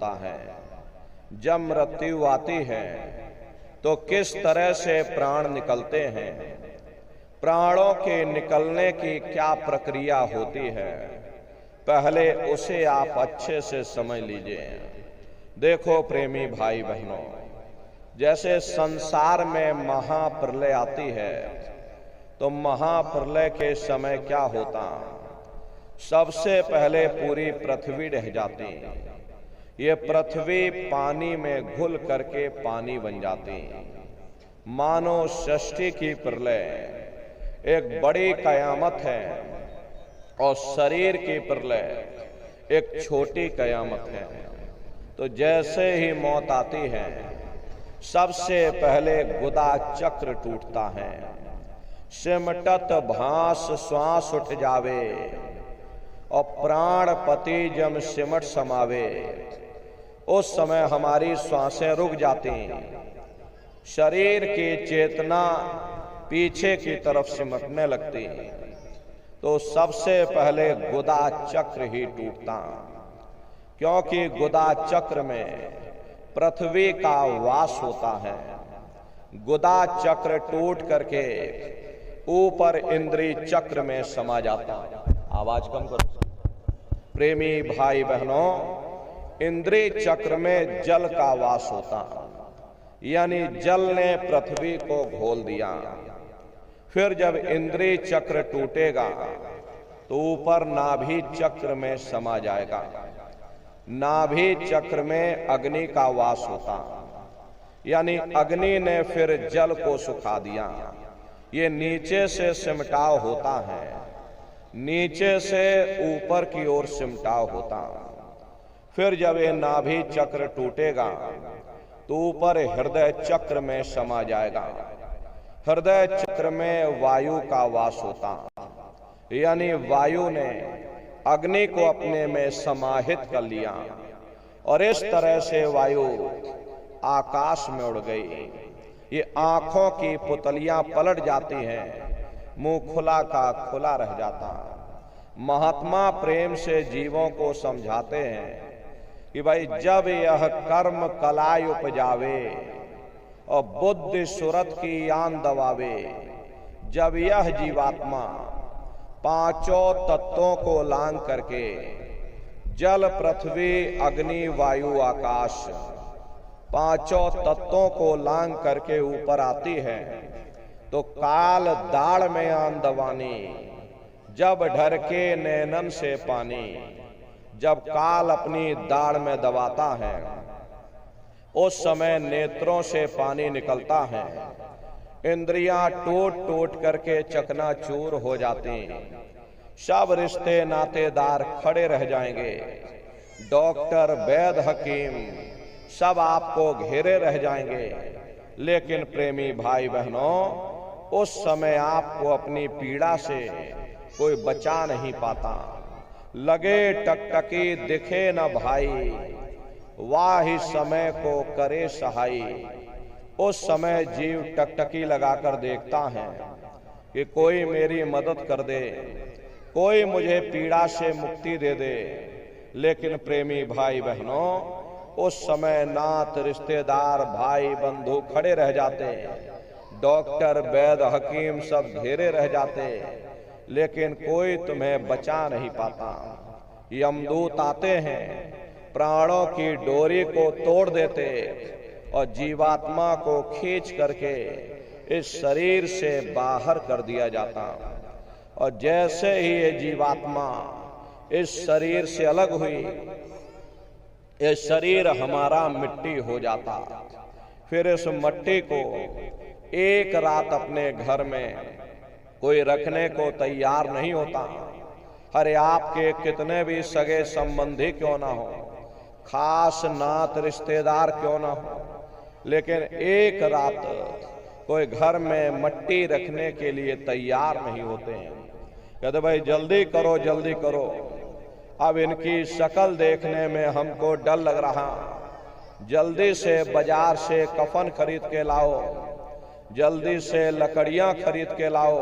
होता है। जब मृत्यु आती है तो किस तरह से प्राण निकलते हैं, प्राणों के निकलने की क्या प्रक्रिया होती है, पहले उसे आप अच्छे से समझ लीजिए। देखो प्रेमी भाई बहनों, जैसे संसार में महाप्रलय आती है तो महाप्रलय के समय क्या होता, सबसे पहले पूरी पृथ्वी ढह जाती, ये पृथ्वी पानी में घुल करके पानी बन जाती। मानो सृष्टि की प्रलय एक बड़ी कयामत है और शरीर की प्रलय एक छोटी कयामत है। तो जैसे ही मौत आती है, सबसे पहले गुदा चक्र टूटता है, सिमटत भास श्वास उठ जावे और प्राणपति जब सिमट समावे, उस समय हमारी श्वासें रुक जाती, शरीर की चेतना पीछे की तरफ सिमटने लगती। तो सबसे पहले गुदा चक्र ही टूटता, क्योंकि गुदा चक्र में पृथ्वी का वास होता है। गुदा चक्र टूट करके ऊपर इंद्रिय चक्र में समा जाता। आवाज कम करो प्रेमी भाई बहनों, इंद्रिय चक्र में जल का वास होता, यानी जल ने पृथ्वी को घोल दिया। फिर जब इंद्रिय चक्र टूटेगा तो ऊपर नाभि चक्र में समा जाएगा। नाभि चक्र में अग्नि का वास होता, यानी अग्नि ने फिर जल को सुखा दिया। ये नीचे से सिमटाव होता है, नीचे से ऊपर की ओर सिमटाव होता। फिर जब ये नाभि चक्र टूटेगा तो ऊपर हृदय चक्र में समा जाएगा। हृदय चक्र में वायु का वास होता, यानी वायु ने अग्नि को अपने में समाहित कर लिया और इस तरह से वायु आकाश में उड़ गई। ये आंखों की पुतलियां पलट जाती हैं, मुंह खुला का खुला रह जाता। महात्मा प्रेम से जीवों को समझाते हैं कि भाई जब यह कर्म कलाई उपजावे और बुद्धि सुरत की यान दबावे, जब यह जीवात्मा पांचों तत्वों को लांग करके जल पृथ्वी अग्नि वायु आकाश पांचों तत्वों को लांग करके ऊपर आती है, तो काल दाढ़ में आन दवानी, जब ढर के नैनन से पानी, जब काल अपनी दाढ़ में दबाता है उस समय नेत्रों से पानी निकलता है, इंद्रियां टूट टूट करके चकनाचूर हो जाती, सब रिश्ते नातेदार खड़े रह जाएंगे, डॉक्टर वैद्य हकीम सब आपको घेरे रह जाएंगे। लेकिन प्रेमी भाई बहनों, उस समय आपको अपनी पीड़ा से कोई बचा नहीं पाता। लगे टकटकी दिखे न भाई, वाही समय को करे सहाई। उस समय जीव टकटकी लगाकर देखता है कि कोई मेरी मदद कर दे, कोई मुझे पीड़ा से मुक्ति दे दे। लेकिन प्रेमी भाई बहनों, उस समय नात रिश्तेदार भाई बंधु खड़े रह जाते, डॉक्टर वैद्य हकीम सब घेरे रह जाते, लेकिन कोई तुम्हें बचा नहीं पाता। यमदूत आते हैं, प्राणों की डोरी को तोड़ देते और जीवात्मा को खींच करके इस शरीर से बाहर कर दिया जाता। और जैसे ही ये जीवात्मा इस शरीर से अलग हुई, ये शरीर हमारा मिट्टी हो जाता। फिर इस मिट्टी को एक रात अपने घर में कोई रखने को तैयार नहीं होता। अरे आपके कितने भी सगे संबंधी क्यों ना हो, खास नात रिश्तेदार क्यों ना हो, लेकिन एक रात कोई घर में मिट्टी रखने के लिए तैयार नहीं होते हैं। कहते भाई जल्दी करो जल्दी करो, अब इनकी शक्ल देखने में हमको डर लग रहा, जल्दी से बाजार से कफन खरीद के लाओ, जल्दी से लकड़ियां खरीद के लाओ,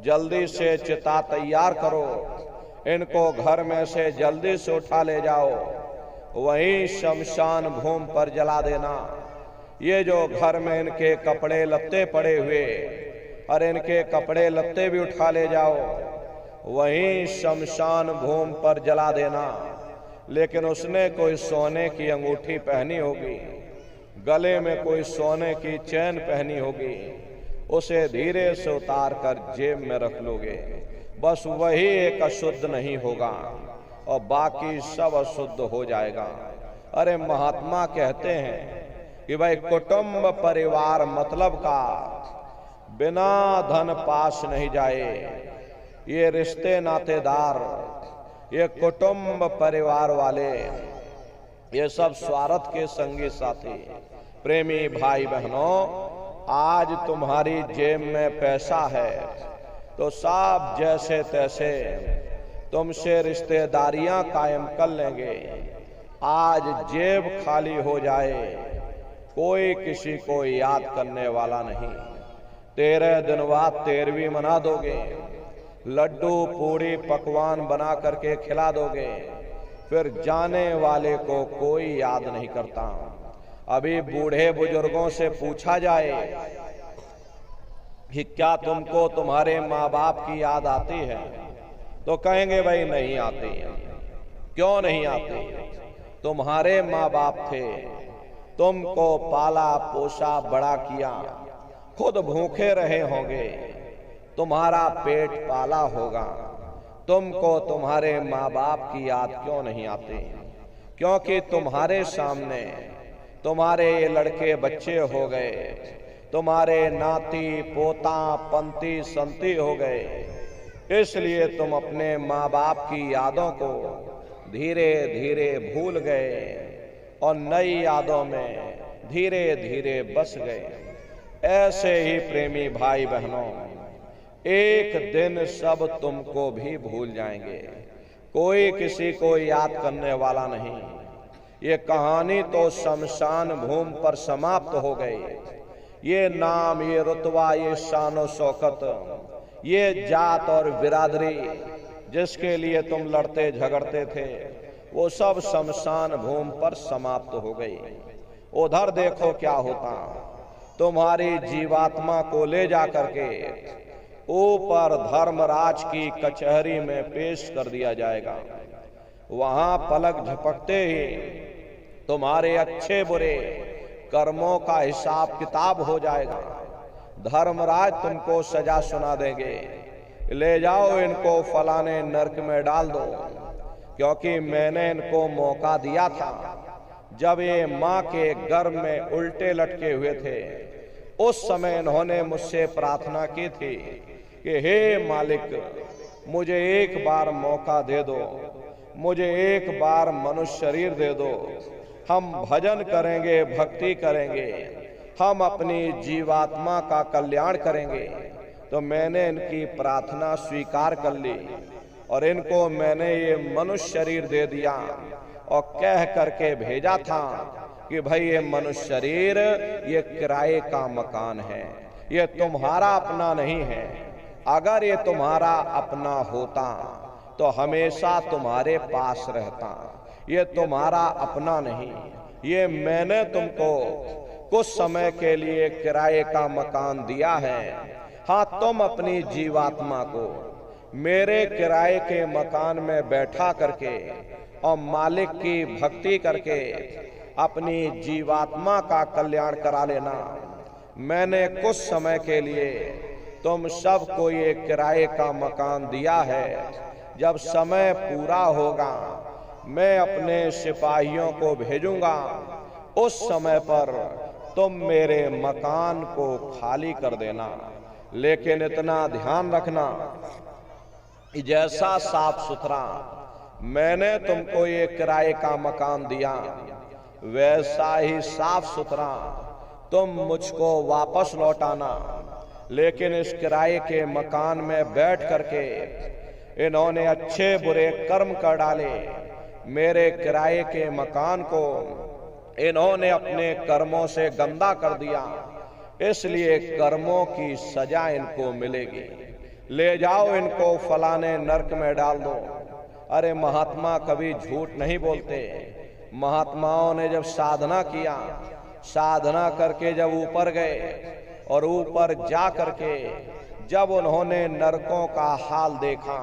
जल्दी से चिता तैयार करो, इनको घर में से जल्दी से उठा ले जाओ। वहीं शमशान भूमि पर जला देना। ये जो घर में इनके कपड़े लत्ते पड़े हुए, और इनके कपड़े लत्ते भी उठा ले जाओ, वहीं शमशान भूमि पर जला देना। लेकिन उसने कोई सोने की अंगूठी पहनी होगी, गले में कोई सोने की चैन पहनी होगी, उसे धीरे से उतार कर जेब में रख लोगे। बस वही एक अशुद्ध नहीं होगा और बाकी सब अशुद्ध हो जाएगा। अरे महात्मा कहते हैं कि भाई कुटुंब परिवार मतलब का बिना धन पास नहीं जाए। ये रिश्ते नातेदार, ये कुटुंब परिवार वाले, ये सब स्वार्थ के संगी साथी। प्रेमी भाई बहनों, आज तुम्हारी जेब में पैसा है तो सब जैसे तैसे तुमसे रिश्तेदारियां कायम कर लेंगे। आज जेब खाली हो जाए, कोई किसी को याद करने वाला नहीं। 13 दिन बाद 13वीं मना दोगे, लड्डू पूड़ी पकवान बना करके खिला दोगे, फिर जाने वाले को कोई याद नहीं करता। अभी बूढ़े बुजुर्गों से पूछा जाए कि क्या तुमको तुम्हारे माँ बाप की याद आती है, तो कहेंगे भाई नहीं आती। क्यों नहीं आती? तुम्हारे माँ बाप थे, तुमको पाला पोसा बड़ा किया, खुद भूखे रहे होंगे, तुम्हारा पेट पाला होगा, तुमको तुम्हारे माँ बाप की याद क्यों नहीं आती? क्योंकि तुम्हारे सामने तुम्हारे ये लड़के बच्चे हो गए, तुम्हारे नाती पोता पंती संती हो गए, इसलिए तुम अपने माँ बाप की यादों को धीरे धीरे भूल गए और नई यादों में धीरे धीरे बस गए। ऐसे ही प्रेमी भाई बहनों, एक दिन सब तुमको भी भूल जाएंगे, कोई किसी को याद करने वाला नहीं। ये कहानी तो शमशान भूमि पर समाप्त हो गई। ये नाम, ये रुतबा, ये शान शौकत, ये जात और बिरादरी जिसके लिए तुम लड़ते झगड़ते थे, वो सब शमशान भूमि पर समाप्त हो गई। उधर देखो क्या होता, तुम्हारी जीवात्मा को ले जा करके ऊपर धर्मराज की कचहरी में पेश कर दिया जाएगा। वहां पलक झपकते ही तुम्हारे अच्छे बुरे कर्मों का हिसाब किताब हो जाएगा। धर्मराज तुमको सजा सुना देंगे, ले जाओ इनको फलाने नरक में डाल दो, क्योंकि मैंने इनको मौका दिया था जब ये माँ के गर्भ में उल्टे लटके हुए थे। उस समय इन्होंने मुझसे प्रार्थना की थी कि हे मालिक, मुझे एक बार मौका दे दो, मुझे एक बार मनुष्य शरीर दे दो, हम भजन करेंगे, भक्ति करेंगे, हम अपनी जीवात्मा का कल्याण करेंगे। तो मैंने इनकी प्रार्थना स्वीकार कर ली और इनको मैंने ये मनुष्य शरीर दे दिया और कह करके भेजा था कि भाई ये मनुष्य शरीर ये किराए का मकान है, ये तुम्हारा अपना नहीं है। अगर ये तुम्हारा अपना होता तो हमेशा तुम्हारे पास रहता। ये तुम्हारा अपना नहीं, ये मैंने तुमको कुछ समय के लिए किराए का मकान दिया है। हाँ, तुम अपनी जीवात्मा को मेरे किराए के मकान में बैठा करके और मालिक की भक्ति करके अपनी जीवात्मा का कल्याण करा लेना। मैंने कुछ समय के लिए तुम सबको ये किराए का मकान दिया है। जब समय पूरा होगा मैं अपने सिपाहियों को भेजूंगा, उस समय पर तुम मेरे मकान को खाली कर देना। लेकिन इतना ध्यान रखना कि जैसा साफ सुथरा मैंने तुमको ये किराए का मकान दिया, वैसा ही साफ सुथरा तुम मुझको वापस लौटाना। लेकिन इस किराए के मकान में बैठ करके इन्होंने अच्छे बुरे कर्म कर डाले। मेरे किराए के मकान को इन्होंने अपने कर्मों से गंदा कर दिया, इसलिए कर्मों की सजा इनको मिलेगी। ले जाओ इनको फलाने नरक में डाल दो। अरे महात्मा कभी झूठ नहीं बोलते, महात्माओं ने जब साधना किया, साधना करके जब ऊपर गए और ऊपर जा करके जब उन्होंने नरकों का हाल देखा,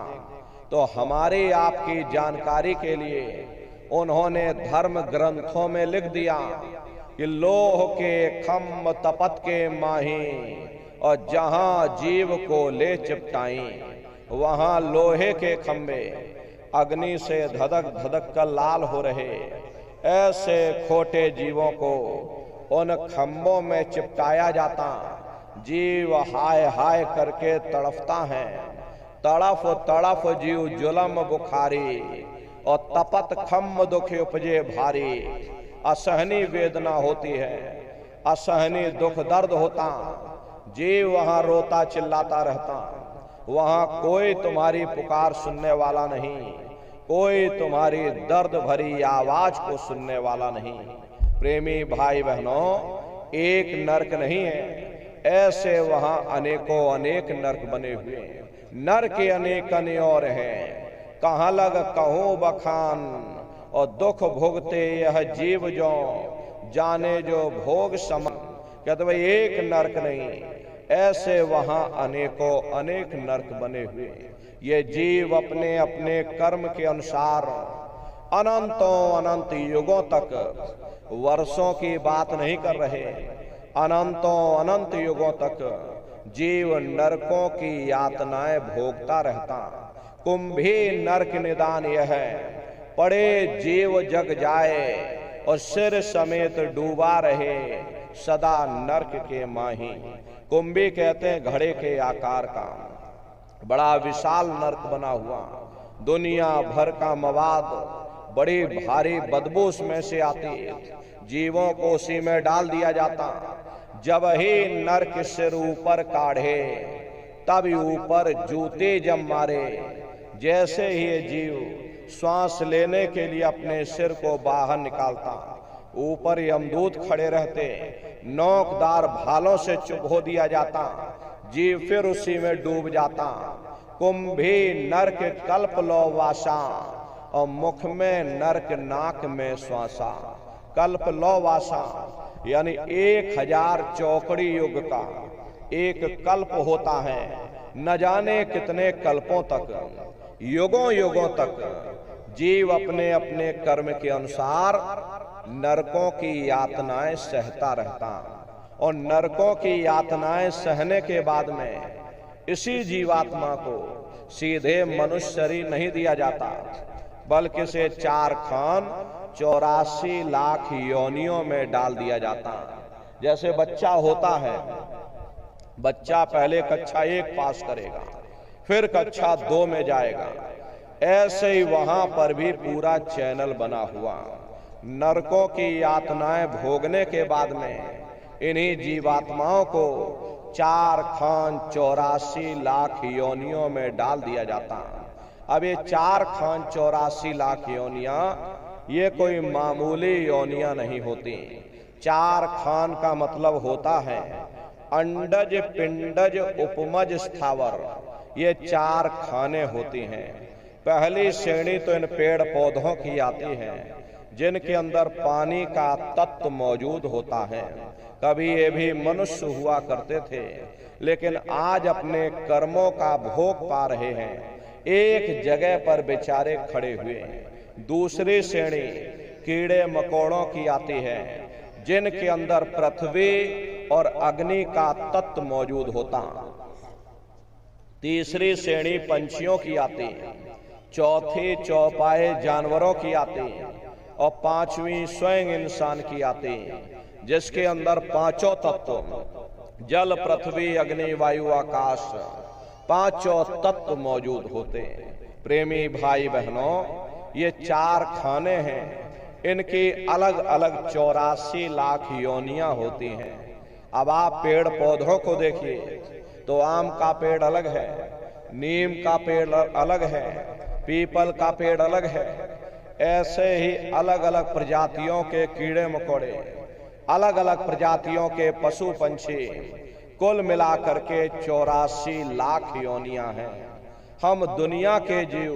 तो हमारी आपकी जानकारी के लिए उन्होंने धर्म ग्रंथों में लिख दिया कि लोह के खम्भ तपत के माही, और जहां जीव को ले चिपटाई वहां लोहे के खंबे अग्नि से धधक धधक कर लाल हो रहे। ऐसे खोटे जीवों को उन खंभों में चिपटाया जाता, जीव हाय हाय करके तड़फता है। तड़फ तड़फ जीव जुलम बुखारी, और तपत खम्भ दुख उपजे भारी। असहनी वेदना होती है, असहनी दुख दर्द होता, जीव वहां रोता चिल्लाता रहता। वहां कोई तुम्हारी पुकार सुनने वाला नहीं, कोई तुम्हारी दर्द भरी आवाज को सुनने वाला नहीं। प्रेमी भाई बहनों, एक नरक नहीं है, ऐसे वहां अनेकों अनेक नरक बने हुए हैं। नरक अनेक और हैं, कहाँ लग कहूँ बखान, और दुख भोगते यह जीव जो जाने जो भोग समन। कहते भाई एक नरक नहीं, ऐसे वहां अनेकों अनेक नरक बने हुए। ये जीव अपने अपने कर्म के अनुसार अनंतों अनंत युगों तक, वर्षों की बात नहीं कर रहे, अनंतों अनंत युगों तक जीव नरकों की यातनाएं भोगता रहता। कुंभी नरक निदान यह है, पड़े जीव जग जाए और सिर समेत डूबा रहे सदा नरक के माही। कुंभी कहते हैं घड़े के आकार का बड़ा विशाल नरक बना हुआ, दुनिया भर का मवाद बड़ी भारी बदबू उसमें से आती, जीवों को उसी में डाल दिया जाता। जब ही नरक सिर ऊपर काढ़े तब ऊपर जूते जम मारे। जैसे ही ये जीव श्वास लेने के लिए अपने सिर को बाहर निकालता, ऊपर यमदूत खड़े रहते, नोकदार भालों से चुभो दिया जाता, जीव फिर उसी में डूब जाता। कुंभी नरक कल्प लो वासा, और मुख में नरक नाक में श्वासा। कल्प लो वासा यानी 1000 चौकड़ी युग का एक कल्प होता है, न जाने कितने कल्पों तक, युगों युगों तक जीव अपने अपने कर्म के अनुसार नरकों की यातनाएं सहता रहता। और नरकों की यातनाएं सहने के बाद में इसी जीवात्मा को सीधे मनुष्य शरीर नहीं दिया जाता, बल्कि से 4 खान 84 लाख योनियों में डाल दिया जाता। जैसे बच्चा होता है, बच्चा पहले कक्षा 1 पास करेगा, फिर कक्षा 2 में जाएगा, ऐसे ही वहां पर भी पूरा चैनल बना हुआ। नरकों की यातनाएं भोगने के बाद में इन्हीं जीवात्माओं को 4 खान 84 लाख योनियों में डाल दिया जाता। अब ये 4 खान 84 लाख योनियां ये कोई मामूली योनियां नहीं होती। 4 खान का मतलब होता है अंडज पिंडज उपमज स्थावर, ये 4 खाने होती हैं। पहली श्रेणी तो इन पेड़ पौधों की आती है जिनके अंदर पानी का तत्व मौजूद होता है। कभी ये भी मनुष्य हुआ करते थे, लेकिन आज अपने कर्मों का भोग पा रहे हैं, एक जगह पर बेचारे खड़े हुए। दूसरी श्रेणी कीड़े मकोड़ों की आती है जिनके अंदर पृथ्वी और अग्नि का तत्व मौजूद होता। तीसरी श्रेणी पंछियों की आती, चौथी चौपाए जानवरों की आती, और 5वीं स्वयं इंसान की आती, जिसके अंदर 5 तत्व जल पृथ्वी अग्नि वायु आकाश 5 तत्व मौजूद होते। प्रेमी भाई बहनों, ये 4 खाने हैं, इनकी अलग अलग 84 लाख योनियां होती हैं। अब आप पेड़ पौधों को देखिए तो आम का पेड़ अलग है, नीम का पेड़ अलग है, पीपल का पेड़ अलग है। ऐसे ही अलग अलग प्रजातियों के कीड़े मकोड़े, अलग अलग प्रजातियों के पशु पंछी, कुल मिलाकर के 84 लाख योनियां हैं। हम दुनिया के जीव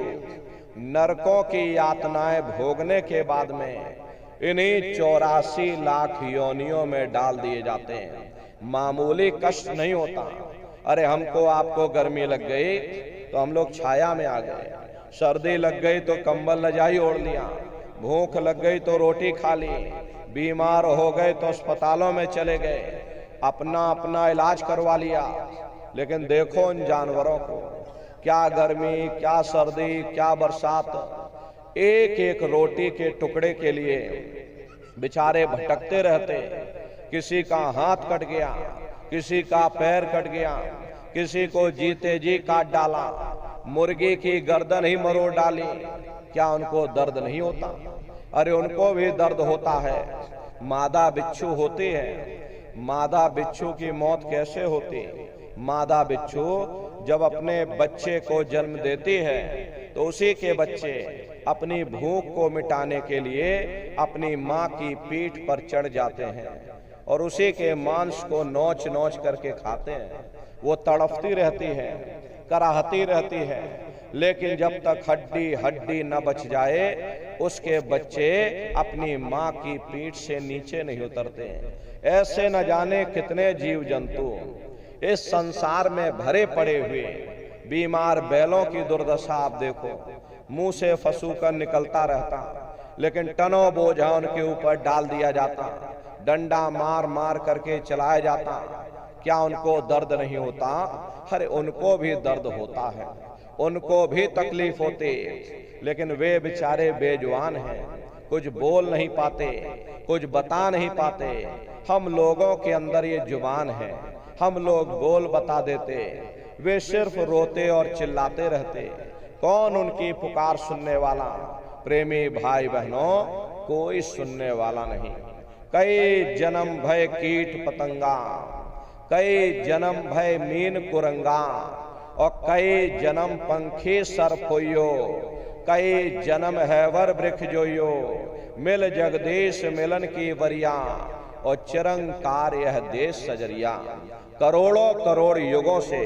नरकों की यातनाएं भोगने के बाद में इन्हीं 84 लाख योनियों में डाल दिए जाते हैं। मामूली कष्ट नहीं होता। अरे हमको आपको गर्मी लग गई तो हम लोग छाया में आ गए, सर्दी लग गई तो कंबल रजाई ओढ़ लिया, भूख लग गई तो रोटी खा ली, बीमार हो गए तो अस्पतालों में चले गए, अपना अपना इलाज करवा लिया। लेकिन देखो उन जानवरों को, क्या गर्मी, क्या सर्दी, क्या बरसात, एक एक रोटी के टुकड़े के लिए बेचारे भटकते रहते। किसी का हाथ कट गया, किसी का पैर कट गया, किसी को जीते जी काट डाला, मुर्गी की गर्दन ही मरोड़ डाली। क्या उनको दर्द नहीं होता? अरे उनको भी दर्द होता है। मादा बिच्छू होती है, मादा बिच्छू की मौत कैसे होती? मादा बिच्छू जब अपने बच्चे को जन्म देती है तो उसी के बच्चे अपनी भूख को मिटाने के लिए अपनी माँ की पीठ पर चढ़ जाते हैं और उसी के मांस को नोच नोच करके खाते हैं। वो तड़पती रहती है, कराहती रहती है, लेकिन जब तक हड्डी हड्डी न बच जाए उसके बच्चे अपनी माँ की पीठ से नीचे नहीं उतरते हैं। ऐसे न जाने कितने जीव जंतु इस संसार में भरे पड़े हुए। बीमार बैलों की दुर्दशा आप देखो, मुंह से फसूकर निकलता रहता, लेकिन टनों बोझा उनके ऊपर डाल दिया जाता, डंडा मार मार करके चलाया जाता। क्या उनको दर्द नहीं होता? अरे उनको भी दर्द होता है, उनको भी तकलीफ होती, लेकिन वे बेचारे बेजुबान हैं, कुछ बोल नहीं पाते, कुछ बता नहीं पाते। हम लोगों के अंदर ये जुबान है, हम लोग बोल बता देते, वे सिर्फ रोते और चिल्लाते रहते। कौन उनकी पुकार सुनने वाला? प्रेमी भाई बहनों, कोई सुनने वाला नहीं। कई जन्म भय कीट पतंगा, कई जन्म भय मीन कुरंगा, और कई जन्म पंखी सरफोइयो, कई जन्म हैवर वृक्ष जोइयो, मिल जगदीश मिलन की वरिया, और चिरंकार यह देश सजरिया। करोड़ों करोड़ युगों से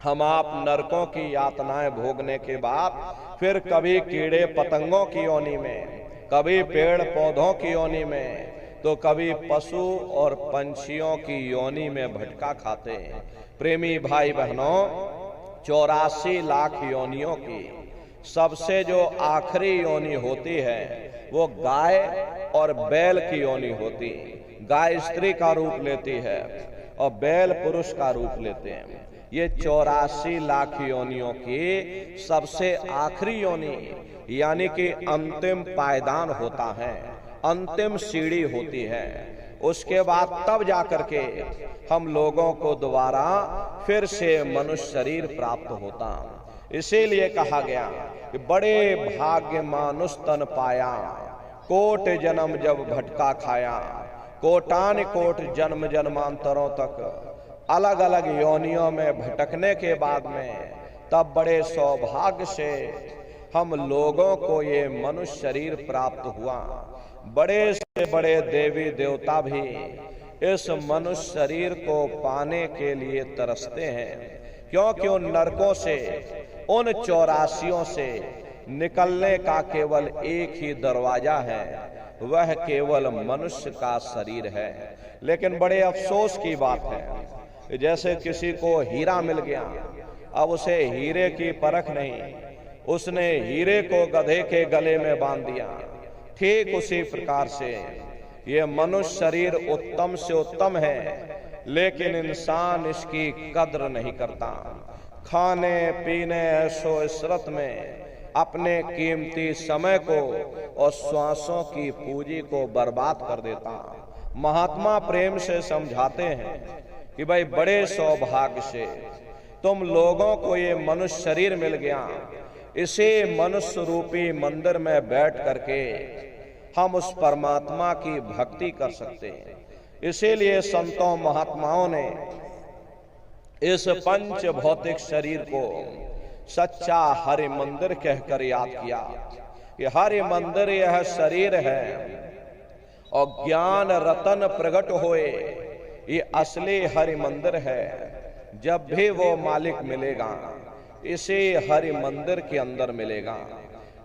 हम आप नरकों की यातनाएं भोगने के बाद फिर कभी कीड़े पतंगों की योनि में, कभी पेड़ पौधों की योनि में, तो कभी पशु और पंछियों की योनि में भटका खाते हैं। प्रेमी भाई बहनों, 84 लाख योनियों की सबसे जो आखिरी योनि होती है वो गाय और बैल की योनि होती है। गाय स्त्री का रूप लेती है और बैल पुरुष का रूप लेते हैं। ये 84 लाख योनियों की सबसे आखिरी योनि, यानी कि अंतिम पायदान होता है, अंतिम सीढ़ी होती है। उसके बाद तब जाकर के हम लोगों को दोबारा फिर से मनुष्य शरीर प्राप्त होता। इसीलिए कहा गया कि बड़े भाग्य मानुष तन पाया, कोट जन्म जब भटका खाया, कोटान कोट जन्म जन्मांतरों तक अलग अलग योनियों में भटकने के बाद में तब बड़े सौभाग्य से हम लोगों को ये मनुष्य शरीर प्राप्त हुआ। बड़े से बड़े देवी देवता भी इस मनुष्य शरीर को पाने के लिए तरसते हैं, क्योंकि उन नरकों से, उन 84 से निकलने का केवल एक ही दरवाजा है, वह केवल मनुष्य का शरीर है। लेकिन बड़े अफसोस की बात है, जैसे किसी को हीरा मिल गया, अब उसे हीरे की परख नहीं, उसने हीरे को गधे के गले में बांध दिया। ठीक उसी प्रकार से ये मनुष्य शरीर उत्तम से उत्तम है, लेकिन इंसान इसकी कद्र नहीं करता। खाने पीने ऐशो इशरत में अपने कीमती समय को और श्वासों की पूंजी को बर्बाद कर देता। महात्मा प्रेम से समझाते हैं कि भाई बड़े सौभाग्य से तुम लोगों को ये मनुष्य शरीर मिल गया, इसे मनुष्य रूपी मंदिर में बैठ करके हम उस परमात्मा की भक्ति कर सकते हैं। इसीलिए संतों महात्माओं ने इस पंच भौतिक शरीर को सच्चा हरि मंदिर कहकर याद किया कि हरि मंदिर यह शरीर है और ज्ञान रतन प्रकट होए, ये असली हरि मंदिर है। जब भी वो मालिक मिलेगा इसे हरि मंदिर के अंदर मिलेगा।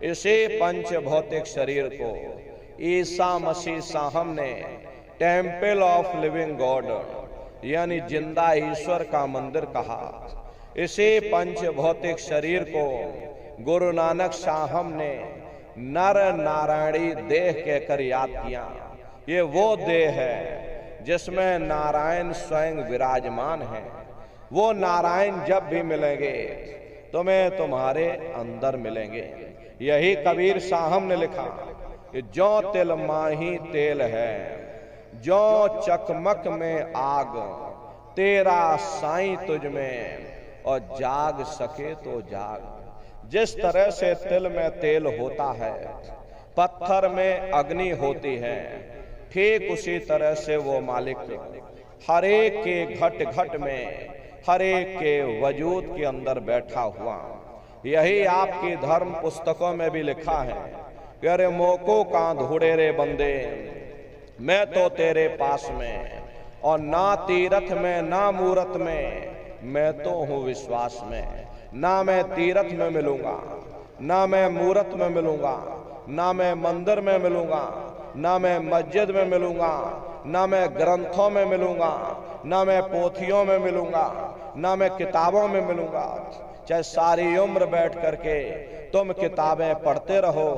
इसे पंच भौतिक शरीर को ईसा मसीह साहब ने टेम्पल ऑफ लिविंग गॉड यानी जिंदा ईश्वर का मंदिर कहा। इसी पंच भौतिक शरीर को गुरु नानक साहब ने नर नारायणी देह कहकर याद किया। ये वो देह है जिसमें नारायण स्वयं विराजमान है। वो नारायण जब भी मिलेंगे तुम्हें तुम्हारे अंदर मिलेंगे। यही कबीर साहब ने लिखा कि जो तिल माही तेल है, जो चकमक में आग, तेरा साईं तुझ में और जाग सके तो जाग। जिस तरह से तिल में तेल होता है, पत्थर में अग्नि होती है, ठीक उसी तरह से वो मालिक हर एक के घट घट में, हर एक के वजूद के अंदर बैठा हुआ। यही आपकी धर्म पुस्तकों में भी लिखा है कि अरे मोको का धूड़े रे बंदे, मैं तो तेरे पास में, और ना तीरथ में ना मूरत में, मैं तो हूँ विश्वास में। ना मैं तीरथ में मिलूंगा, ना मैं मूरत में मिलूंगा, ना मैं मंदिर में मिलूंगा, ना मैं मस्जिद में मिलूंगा, ना मैं ग्रंथों में मिलूंगा, ना मैं पोथियों में मिलूंगा, ना मैं किताबों में मिलूंगा। चाहे सारी उम्र बैठ करके तुम किताबें पढ़ते रहो,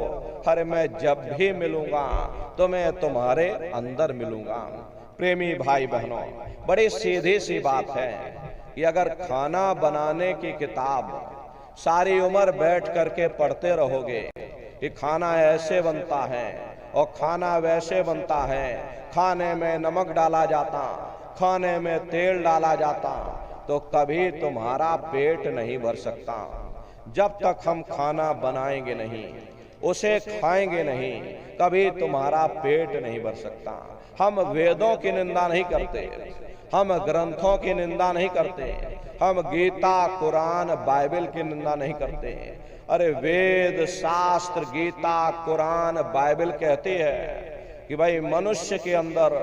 हर मैं जब भी मिलूंगा तो मैं तुम्हारे अंदर मिलूंगा। प्रेमी भाई बहनों, बड़ी सीधी सी बात है कि अगर खाना बनाने की किताब सारी उम्र बैठ करके पढ़ते रहोगे कि खाना ऐसे बनता है और खाना वैसे बनता है, खाने में नमक डाला जाता, खाने में तेल डाला जाता, तो कभी तुम्हारा पेट नहीं भर सकता। जब तक हम खाना बनाएंगे नहीं, उसे खाएंगे नहीं, कभी तुम्हारा पेट नहीं भर सकता। हम वेदों की निंदा नहीं करते, हम ग्रंथों की निंदा नहीं करते, हम गीता कुरान बाइबल की निंदा नहीं करते। अरे वेद शास्त्र गीता कुरान बाइबल कहती है कि भाई मनुष्य के अंदर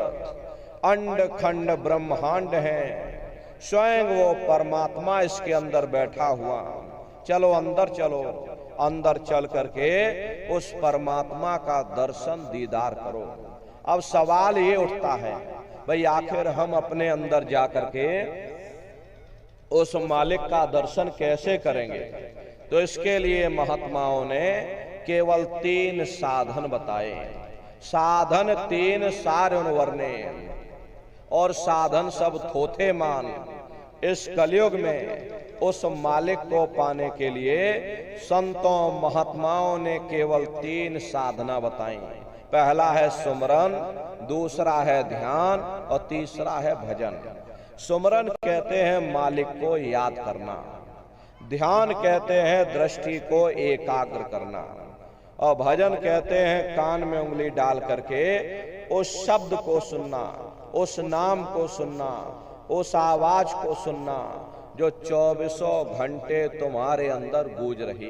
अंड खंड ब्रह्मांड है, स्वयं वो परमात्मा इसके अंदर बैठा हुआ। चलो अंदर चलो, अंदर चल करके उस परमात्मा का दर्शन दीदार करो। अब सवाल ये उठता है, भाई आखिर हम अपने अंदर जा करके उस मालिक का दर्शन कैसे करेंगे? तो इसके लिए महात्माओं ने केवल 3 साधन बताए। साधन 3 सारण वर्णे, और साधन सब थोथे मान। इस कलयुग में उस मालिक को पाने के लिए संतों महात्माओं ने केवल 3 साधना बताई। पहला है सुमरन, दूसरा है ध्यान और तीसरा है भजन। सुमरन कहते हैं मालिक को याद करना, ध्यान कहते हैं दृष्टि को एकाग्र करना, और भजन कहते हैं कान में उंगली डाल करके उस शब्द को सुनना, उस नाम को सुनना, उस आवाज को सुनना जो 24 घंटे तुम्हारे अंदर गूंज रही।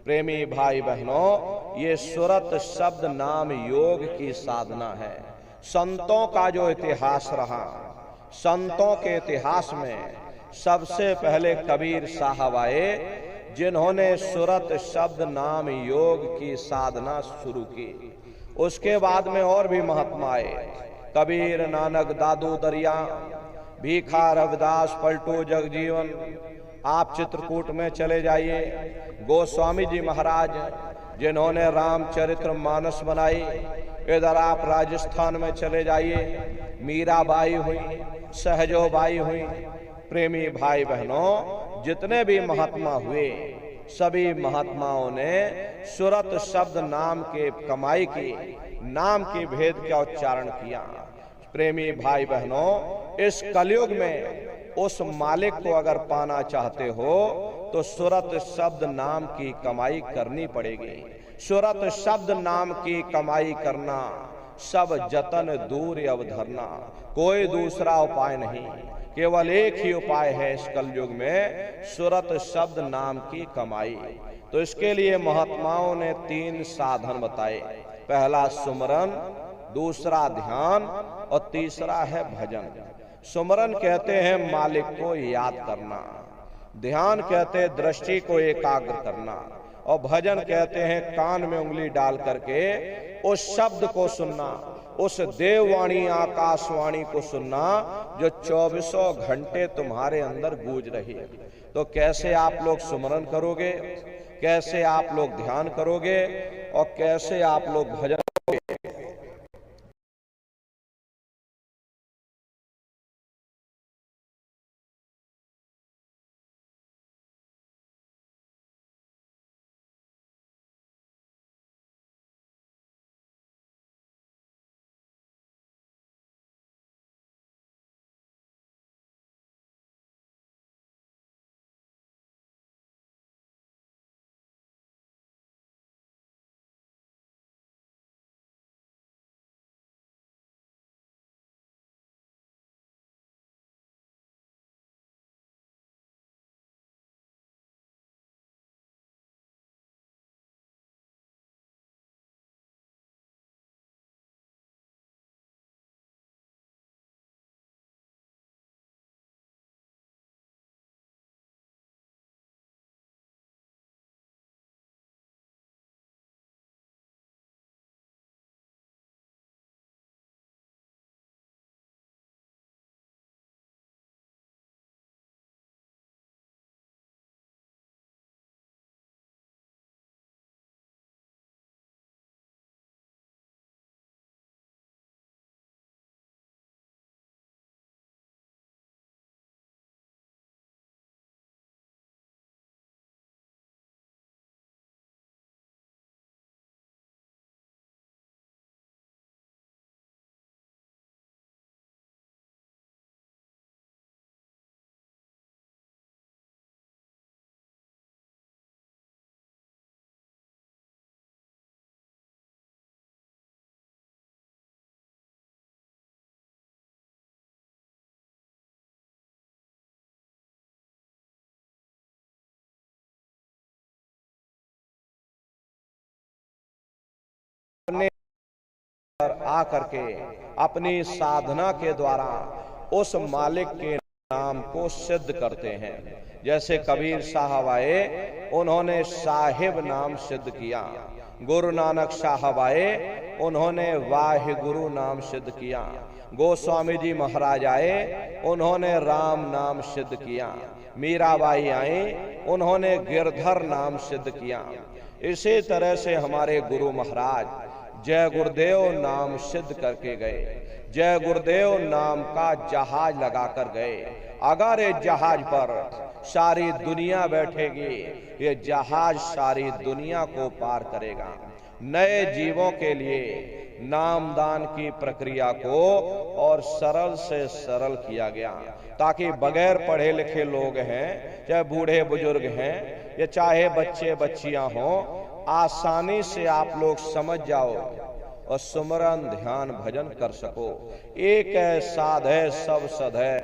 प्रेमी भाई बहनों, ये सुरत शब्द नाम योग की साधना है। संतों का जो इतिहास रहा, संतों के इतिहास में सबसे पहले कबीर साहब आए, जिन्होंने सुरत शब्द नाम योग की साधना शुरू की। उसके बाद में और भी महात्मा आए, कबीर, नानक, दादू दरिया, भीखा, रविदास, पलटू, जगजीवन। आप चित्रकूट में चले जाइए, गोस्वामी जी महाराज जिन्होंने रामचरित्र मानस बनाई। इधर आप राजस्थान में चले जाइए, मीराबाई हुई, सहजोबाई हुई। प्रेमी भाई बहनों, जितने भी महात्मा हुए, सभी महात्माओं ने सुरत शब्द नाम के कमाई की, नाम के भेद का उच्चारण किया। प्रेमी भाई बहनों, इस कलयुग में उस मालिक को अगर पाना चाहते हो तो सुरत शब्द नाम की कमाई करनी पड़ेगी। सुरत शब्द नाम की कमाई करना, सब जतन दूर अवधरना, कोई दूसरा उपाय नहीं, केवल एक ही उपाय है इस कलयुग में, सुरत शब्द नाम की कमाई। तो इसके लिए महात्माओं ने 3 साधन बताए। पहला सुमरन, दूसरा ध्यान और तीसरा है भजन। सुमरन कहते हैं मालिक को याद करना, ध्यान कहते हैं दृष्टि को एकाग्र करना, और भजन कहते हैं कान में उंगली डाल करके उस शब्द को सुनना, उस देववाणी आकाशवाणी को सुनना जो 24 घंटे तुम्हारे अंदर गूंज रही है। तो कैसे आप लोग सुमरन करोगे, कैसे आप लोग ध्यान करोगे और कैसे आप लोग भजन करोगे? आ करके अपनी साधना के द्वारा उस मालिक के नाम को सिद्ध करते हैं। जैसे कबीर साहब आए, उन्होंने साहिब नाम सिद्ध किया। गुरु नानक साहब आए, उन्होंने वाहिगुरु नाम सिद्ध किया। गोस्वामी जी महाराज आए, उन्होंने राम नाम सिद्ध किया। मीराबाई आई, उन्होंने गिरधर नाम सिद्ध किया। इसी तरह से हमारे गुरु महाराज जय गुरुदेव नाम सिद्ध करके गए। जय गुरुदेव नाम का जहाज लगाकर गए। अगर इस जहाज पर सारी दुनिया बैठेगी, ये जहाज सारी दुनिया को पार करेगा। नए जीवों के लिए नामदान की प्रक्रिया को और सरल से सरल किया गया, ताकि बगैर पढ़े लिखे लोग हैं, चाहे बूढ़े बुजुर्ग हैं, या चाहे बच्चे बच्चियां हों, आसानी से आप लोग समझ जाओ और सुमरन ध्यान भजन कर सको। एक है साध है सब सद है,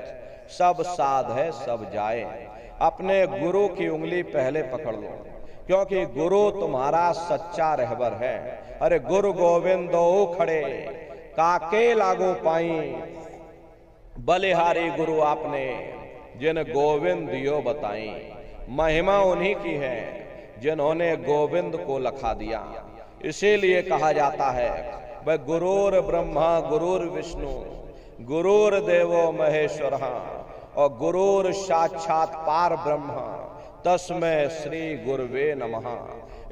सब साध है सब जाए। अपने गुरु की उंगली पहले पकड़ लो, क्योंकि गुरु तुम्हारा सच्चा रहबर है। अरे गुरु गोविंद दो खड़े काके लागो पाई, बलिहारी गुरु आपने जिन गोविंद दियो बताई। महिमा उन्हीं की है जिन्होंने गोविंद को लखा दिया। इसीलिए कहा जाता है वह गुरुर ब्रह्मा गुरुर विष्णु गुरुर देवो महेश्वरः और गुरुर साक्षात पार ब्रह्म तस्मै श्री गुरुवे नमः।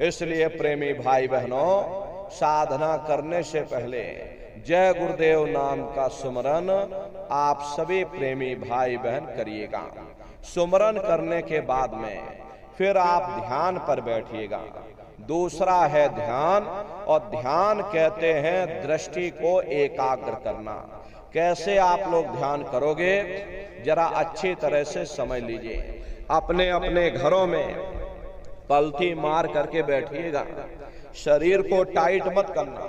इसलिए प्रेमी भाई बहनों, साधना करने से पहले जय गुरुदेव नाम का सुमरन आप सभी प्रेमी भाई बहन करिएगा। सुमरन करने के बाद में फिर आप ध्यान पर बैठिएगा। दूसरा है ध्यान, और ध्यान कहते हैं दृष्टि को एकाग्र करना। कैसे आप लोग ध्यान करोगे, जरा अच्छी तरह से समझ लीजिए। अपने अपने घरों में पलथी मार करके बैठिएगा। शरीर को टाइट मत करना।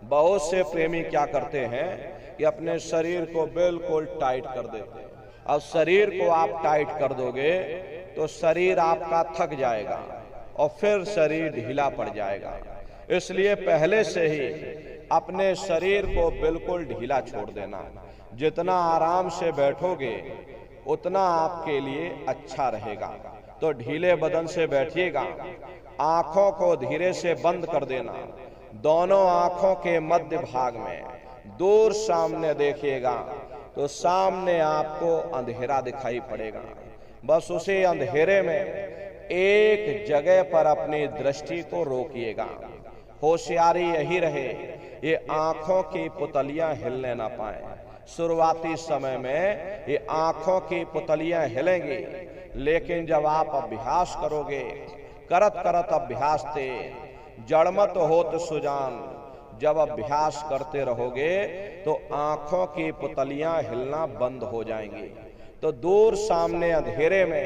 बहुत से प्रेमी क्या करते हैं कि अपने शरीर को बिल्कुल टाइट कर देते हैं। अब शरीर को आप टाइट कर दोगे तो शरीर आपका थक जाएगा और फिर शरीर ढीला पड़ जाएगा। इसलिए पहले से ही अपने शरीर को बिल्कुल ढीला छोड़ देना। जितना आराम से बैठोगे उतना आपके लिए अच्छा रहेगा। तो ढीले बदन से बैठिएगा। आंखों को धीरे से बंद कर देना। दोनों आंखों के मध्य भाग में दूर सामने देखिएगा तो सामने आपको अंधेरा दिखाई पड़ेगा। बस उसी अंधेरे में एक जगह पर अपनी दृष्टि को रोकिएगा। होशियारी यही रहे ये आंखों की पुतलियां हिलने ना पाए। शुरुआती समय में ये आंखों की पुतलियां हिलेंगी, लेकिन जब आप अभ्यास करोगे, करत करत अभ्यास ते जड़मत होत सुजान, जब अभ्यास करते रहोगे तो आंखों की पुतलियां हिलना बंद हो जाएंगी। तो दूर सामने अंधेरे में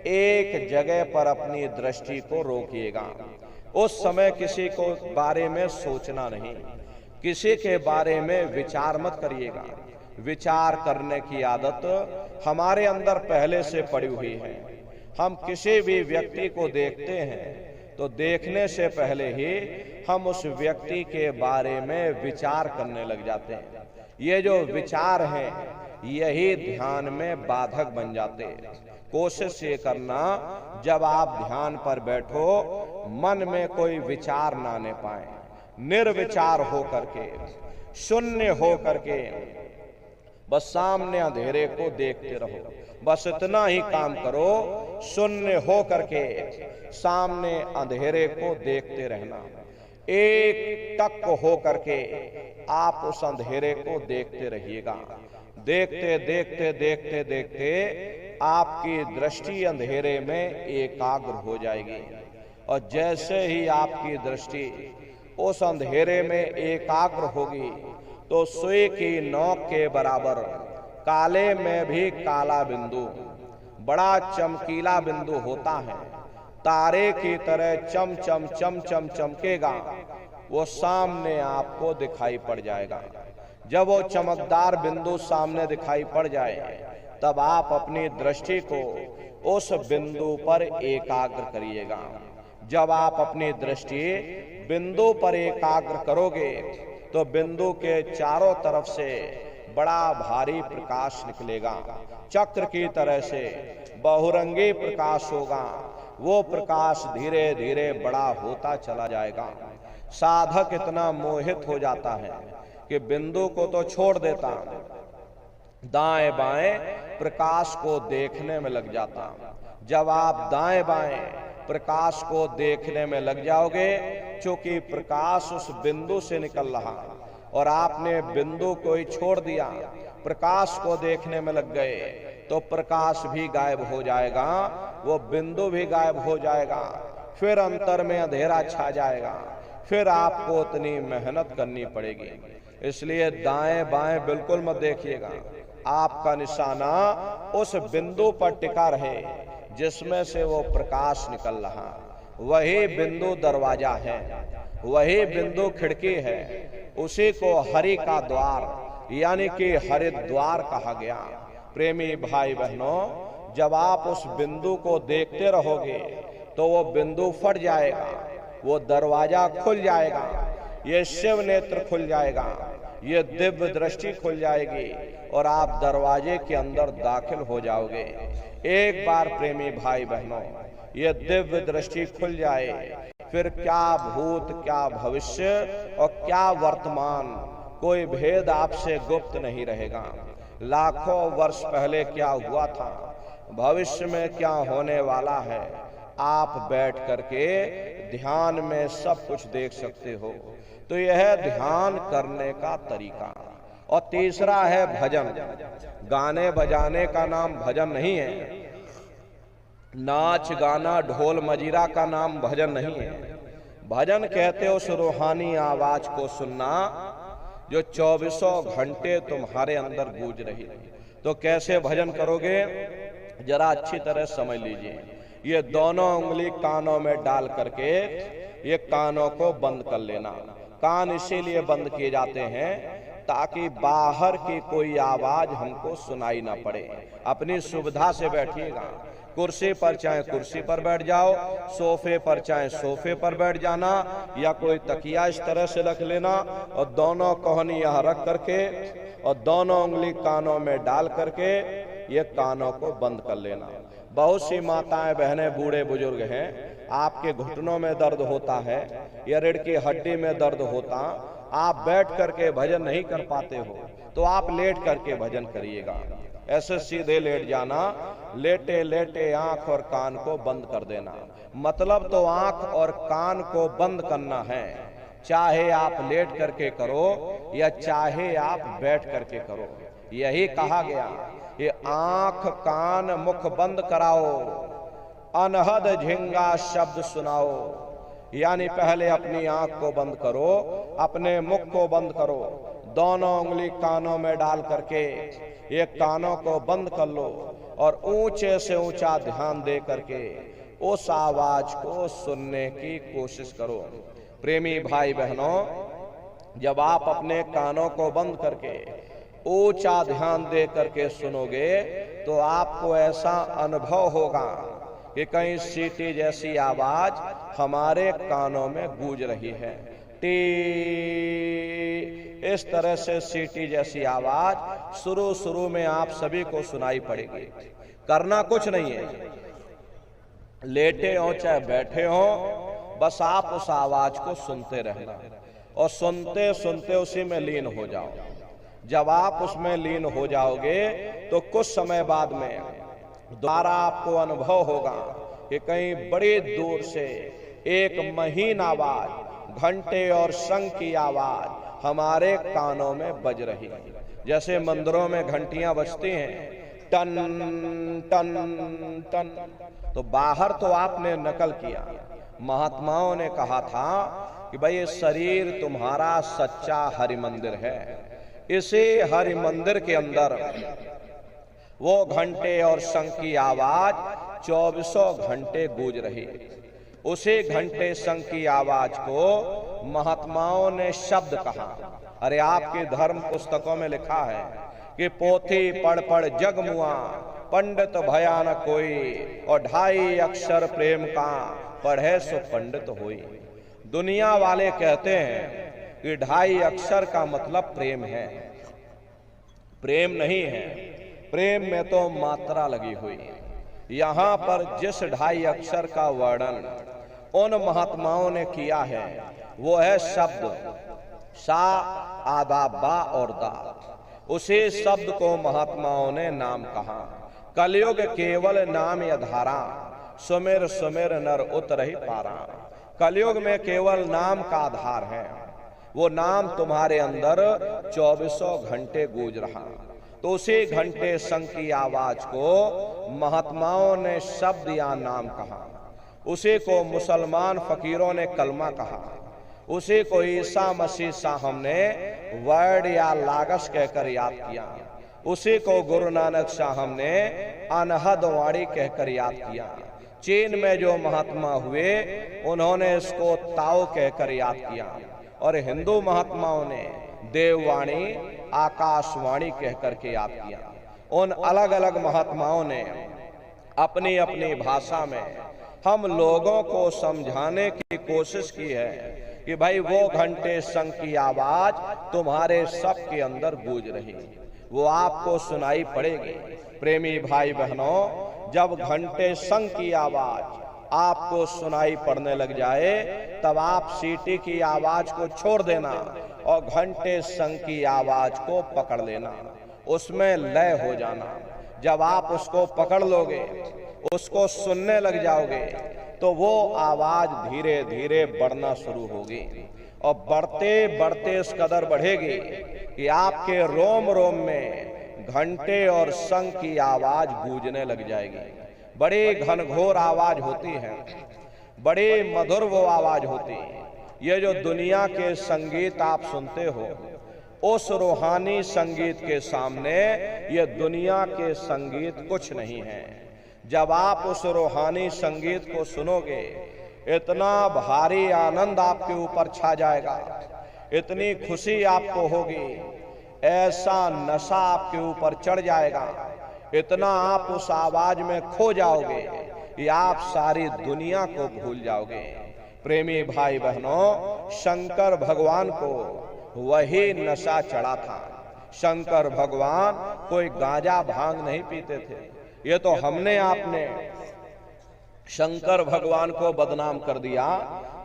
एक जगह पर अपनी दृष्टि को रोकिएगा। उस समय किसी को बारे में सोचना नहीं, किसी के बारे में विचार मत करिएगा। विचार करने की आदत हमारे अंदर पहले से पड़ी हुई है। हम किसी भी व्यक्ति को देखते हैं तो देखने से पहले ही हम उस व्यक्ति के बारे में विचार करने लग जाते हैं। ये जो विचार हैं यही ध्यान में बाधक बन जाते हैं। कोशिश ये करना जब आप ध्यान पर बैठो मन में कोई विचार ना आने पाए, निर्विचार हो करके, शून्य हो करके बस सामने अंधेरे को देखते रहो। बस इतना ही काम करो, शून्य हो करके सामने अंधेरे को देखते रहना। एक टक हो करके आप उस अंधेरे को देखते रहिएगा। देखते देखते देखते देखते आपकी दृष्टि अंधेरे में एकाग्र हो जाएगी। और जैसे ही आपकी दृष्टि उस अंधेरे में एकाग्र होगी तो सुई की नोक के बराबर काले में भी काला बिंदु, बड़ा चमकीला बिंदु होता है, तारे की तरह चम चम चम चम चमकेगा, वो सामने आपको दिखाई पड़ जाएगा। जब वो चमकदार बिंदु सामने दिखाई पड़ जाए तब आप अपनी दृष्टि को उस बिंदु पर एकाग्र करिएगा। जब आप अपनी दृष्टि बिंदु पर एकाग्र करोगे तो बिंदु के चारों तरफ से बड़ा भारी प्रकाश निकलेगा, चक्र की तरह से बहुरंगी प्रकाश होगा। वो प्रकाश धीरे धीरे बड़ा होता चला जाएगा। साधक इतना मोहित हो जाता है कि बिंदु को तो छोड़ देता, दाएं बाएं प्रकाश को देखने में लग जाता। जब आप दाएं बाएं प्रकाश को देखने में लग जाओगे, चूंकि प्रकाश उस बिंदु से निकल रहा और आपने बिंदु को ही छोड़ दिया, प्रकाश को देखने में लग गए, तो प्रकाश भी गायब हो जाएगा, वो बिंदु भी गायब हो जाएगा, फिर अंतर में अंधेरा छा जाएगा, फिर आपको उतनी मेहनत करनी पड़ेगी। इसलिए दाएं बाएं बिल्कुल मत देखिएगा। आपका निशाना उस बिंदु पर टिका रहे जिसमें से वो प्रकाश निकल रहा। वही बिंदु दरवाजा है, वही बिंदु खिड़की है, उसी को हरि का द्वार यानी कि हरिद्वार कहा गया। प्रेमी भाई बहनों, जब आप उस बिंदु को देखते रहोगे तो वो बिंदु फट जाएगा, वो दरवाजा खुल जाएगा, ये शिव नेत्र खुल जाएगा, ये दिव्य दृष्टि खुल जाएगी और आप दरवाजे के अंदर दाखिल हो जाओगे। एक बार प्रेमी भाई बहनों ये दिव्य दृष्टि खुल जाए, फिर क्या भूत क्या भविष्य और क्या वर्तमान कोई भेद आपसे गुप्त नहीं रहेगा। लाखों वर्ष पहले क्या हुआ था, भविष्य में क्या होने वाला है, आप बैठ करके ध्यान में सब कुछ देख सकते हो। तो यह ध्यान करने का तरीका। और तीसरा है भजन। गाने बजाने का नाम भजन नहीं है, नाच गाना ढोल मजीरा का नाम भजन नहीं है। भजन कहते उस रूहानी आवाज को सुनना जो 24 घंटे तुम्हारे अंदर गूंज रही। तो कैसे भजन करोगे, जरा अच्छी तरह समझ लीजिए। ये दोनों उंगली कानों में डाल करके ये कानों को बंद कर लेना। कान इसीलिए बंद किए जाते हैं ताकि बाहर की कोई आवाज हमको सुनाई ना पड़े। अपनी सुविधा से बैठिएगा। कुर्सी पर चाहे कुर्सी पर बैठ जाओ, सोफे पर चाहे सोफे पर बैठ जाना, या कोई तकिया इस तरह से रख लेना और दोनों कोहनी यहाँ रख करके और दोनों उंगली कानों में डाल करके ये कानों को बंद कर लेना। बहुत सी माताएं बहनें बूढ़े बुजुर्ग हैं आपके घुटनों में दर्द होता है या रीढ़ की हड्डी में दर्द होता, आप बैठ करके भजन नहीं कर पाते हो तो आप लेट करके भजन करिएगा। ऐसे सीधे लेट जाना, लेटे लेटे आंख और कान को बंद कर देना। मतलब तो आंख और कान को बंद करना है, चाहे आप लेट करके करो या चाहे आप बैठ करके करो। यही कहा गया, ये आंख कान मुख बंद कराओ, अनहद झिंगा शब्द सुनाओ। यानी पहले अपनी आंख को बंद करो, अपने मुख को बंद करो, दोनों उंगली कानों में डाल करके ये कानों को बंद कर लो और ऊंचे से ऊंचा ध्यान दे करके उस आवाज को सुनने की कोशिश करो। प्रेमी भाई बहनों, जब आप अपने कानों को बंद करके ऊंचा ध्यान दे करके सुनोगे तो आपको ऐसा अनुभव होगा कि कहीं सीटी जैसी आवाज हमारे कानों में गूंज रही है। टी, इस तरह से सीटी जैसी आवाज शुरू में आप सभी को सुनाई पड़ेगी। करना कुछ नहीं है, लेटे हो चाहे बैठे हो, बस आप उस आवाज को सुनते रहना और सुनते सुनते उसी में लीन हो जाओ। जब आप उसमें लीन हो जाओगे तो कुछ समय बाद में दोबारा आपको अनुभव होगा कि कहीं बड़ी दूर से एक महीन आवाज, घंटे और शंख की आवाज हमारे कानों में बज रही है। जैसे मंदिरों में घंटियां बजती हैं, टन टन टन, तो बाहर तो आपने नकल किया। महात्माओं ने कहा था कि भाई ये शरीर तुम्हारा सच्चा हरि मंदिर है, इसी हरि मंदिर के अंदर वो घंटे और शंख की आवाज 24 घंटे गूंज रही। उसी घंटे शंख की आवाज को महात्माओं ने शब्द कहा। अरे आपके धर्म पुस्तकों में लिखा है कि पोथी पढ़ पढ़ जग मुआ, पंडित भया न कोई, और 2.5 अक्षर प्रेम का पढ़े सो पंडित होई। दुनिया वाले कहते हैं कि 2.5 अक्षर का मतलब प्रेम है। प्रेम नहीं है, प्रेम में तो मात्रा लगी हुई है। यहां पर जिस 2.5 अक्षर का वर्णन उन महात्माओं ने किया है वो है शब्द सा, आदा, बा और दा। उसी शब्द को महात्माओं ने नाम कहा। कलयुग केवल नाम आधारा, सुमेर सुमेर नर उतरहि पारा। कलयुग में केवल नाम का आधार है, वो नाम तुम्हारे अंदर 24 घंटे गूंज रहा। तो उसी घंटे शंख की आवाज को महात्माओं ने शब्द या नाम कहा। उसी को मुसलमान फकीरों ने कलमा कहा। उसी को ईसा मसीह साहब ने वर्ड या लागस कहकर याद किया। उसी को गुरु नानक साहब ने अनहद वाणी कहकर याद किया। चीन में जो महात्मा हुए उन्होंने इसको ताओ कहकर याद किया, और हिंदू महात्माओं ने देववाणी, आकाशवाणी कहकर के याद किया। उन अलग अलग महात्माओं ने अपनी अपनी भाषा में हम लोगों को समझाने की कोशिश की है कि भाई वो घंटे शंख की आवाज तुम्हारे सबके अंदर गूंज रही, वो आपको सुनाई पड़ेगी। प्रेमी भाई बहनों, जब घंटे शंख की आवाज आपको सुनाई पड़ने लग जाए तब आप सीटी की आवाज को छोड़ देना और घंटे शंख की आवाज को पकड़ लेना, उसमें लय हो जाना। जब आप उसको पकड़ लोगे, उसको सुनने लग जाओगे, तो वो आवाज धीरे धीरे बढ़ना शुरू होगी और बढ़ते बढ़ते इस कदर बढ़ेगी कि आपके रोम रोम में घंटे और शंख की आवाज गूंजने लग जाएगी। बड़ी घनघोर आवाज होती है, बड़ी मधुर वो आवाज होती है। ये जो दुनिया के संगीत आप सुनते हो, उस रूहानी संगीत के सामने ये दुनिया के संगीत कुछ नहीं है। जब आप उस रूहानी संगीत को सुनोगे, इतना भारी आनंद आपके ऊपर छा जाएगा, इतनी खुशी आपको होगी, ऐसा नशा आपके ऊपर चढ़ जाएगा, इतना आप उस आवाज में खो जाओगे कि आप सारी दुनिया को भूल जाओगे। प्रेमी भाई बहनों, शंकर भगवान को वही नशा चढ़ा था। शंकर भगवान कोई गांजा भांग नहीं पीते थे। ये तो हमने आपने शंकर भगवान को बदनाम कर दिया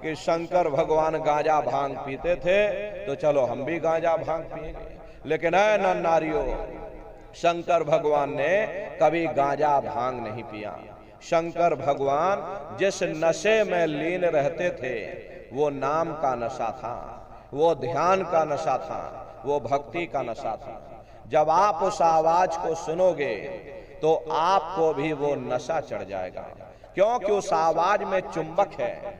कि शंकर भगवान गांजा भांग पीते थे तो चलो हम भी गांजा भांग पिएंगे। लेकिन ऐ नर नारियों, शंकर भगवान ने कभी गांजा भांग नहीं पिया। शंकर भगवान जिस नशे में लीन रहते थे वो नाम का नशा था, वो ध्यान का नशा था, वो भक्ति का नशा था। जब आप उस आवाज को सुनोगे तो आपको भी वो नशा चढ़ जाएगा, क्योंकि उस आवाज में चुंबक है।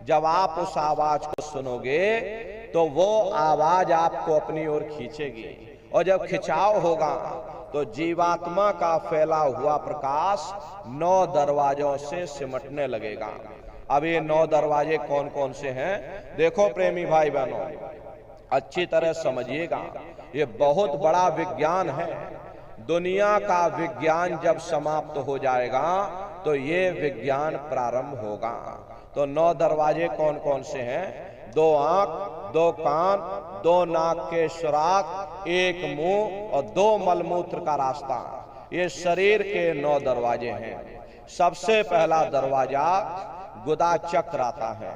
जब आप उस आवाज को सुनोगे तो वो आवाज आपको अपनी ओर खींचेगी, और जब खिंचाव होगा तो जीवात्मा का फैला हुआ प्रकाश 9 दरवाजों से सिमटने लगेगा। अब ये 9 दरवाजे कौन कौन से हैं? देखो प्रेमी भाई बहनों, अच्छी तरह समझिएगा, ये बहुत बड़ा विज्ञान है। दुनिया का विज्ञान जब समाप्त हो जाएगा तो ये विज्ञान प्रारंभ होगा। तो 9 दरवाजे कौन कौन से हैं? 2 आंख, 2 कान, 2 नाक के सुराख, 1 मुंह और 2 मलमूत्र का रास्ता, ये शरीर के 9 दरवाजे हैं। सबसे पहला दरवाजा गुदा चक्र आता है।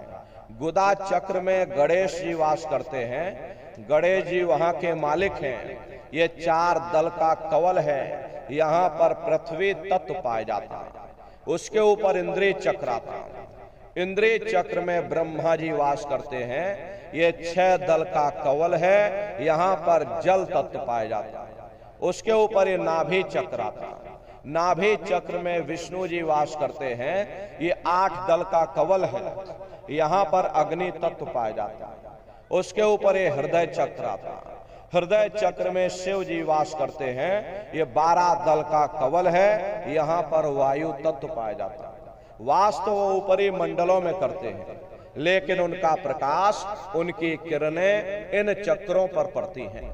गुदा चक्र में गणेश जी वास करते हैं। गणेश जी वहां के मालिक हैं। ये 4 दल का कवल है, यहाँ पर पृथ्वी तत्व पाया जाता है। उसके ऊपर इंद्रिय चक्र आता है। इंद्रिय चक्र में ब्रह्मा जी वास करते हैं। ये 6 दल का कवल है, यहाँ पर जल तत्व पाया जाता है। उसके ऊपर ये नाभि चक्र आता है। नाभि चक्र में विष्णु जी वास करते हैं। ये 8 दल का कवल है, यहाँ पर अग्नि तत्व पाया जाता है। उसके ऊपर ये हृदय चक्र आता है। हृदय चक्र में शिव जी वास करते हैं। ये 12 दल का कवल है, यहाँ पर वायु तत्व पाया जाता है। वास तो वो ऊपरी मंडलों में करते हैं, लेकिन उनका प्रकाश, उनकी किरणें इन चक्रों पर पड़ती हैं।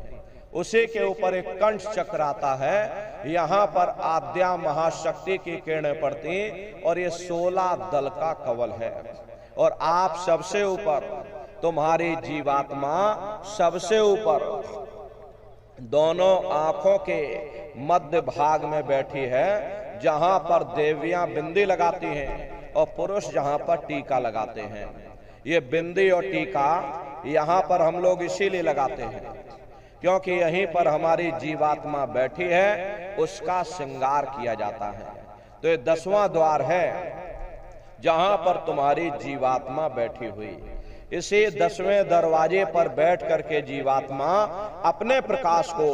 उसी के ऊपर एक कंठ चक्र आता है, यहाँ पर आद्या महाशक्ति की किरणें पड़ती, और ये 16 दल का कवल है। और आप सबसे ऊपर, तुम्हारी जीवात्मा सबसे ऊपर दोनों आंखों के मध्य भाग में बैठी है, जहां पर देवियां बिंदी लगाती हैं और पुरुष जहां पर टीका लगाते हैं। ये बिंदी और टीका यहाँ पर हम लोग इसीलिए लगाते हैं क्योंकि यहीं पर हमारी जीवात्मा बैठी है, उसका श्रृंगार किया जाता है। तो ये 10वां द्वार है जहां पर तुम्हारी जीवात्मा बैठी हुई। इसी 10वें दरवाजे पर बैठ करके जीवात्मा अपने प्रकाश को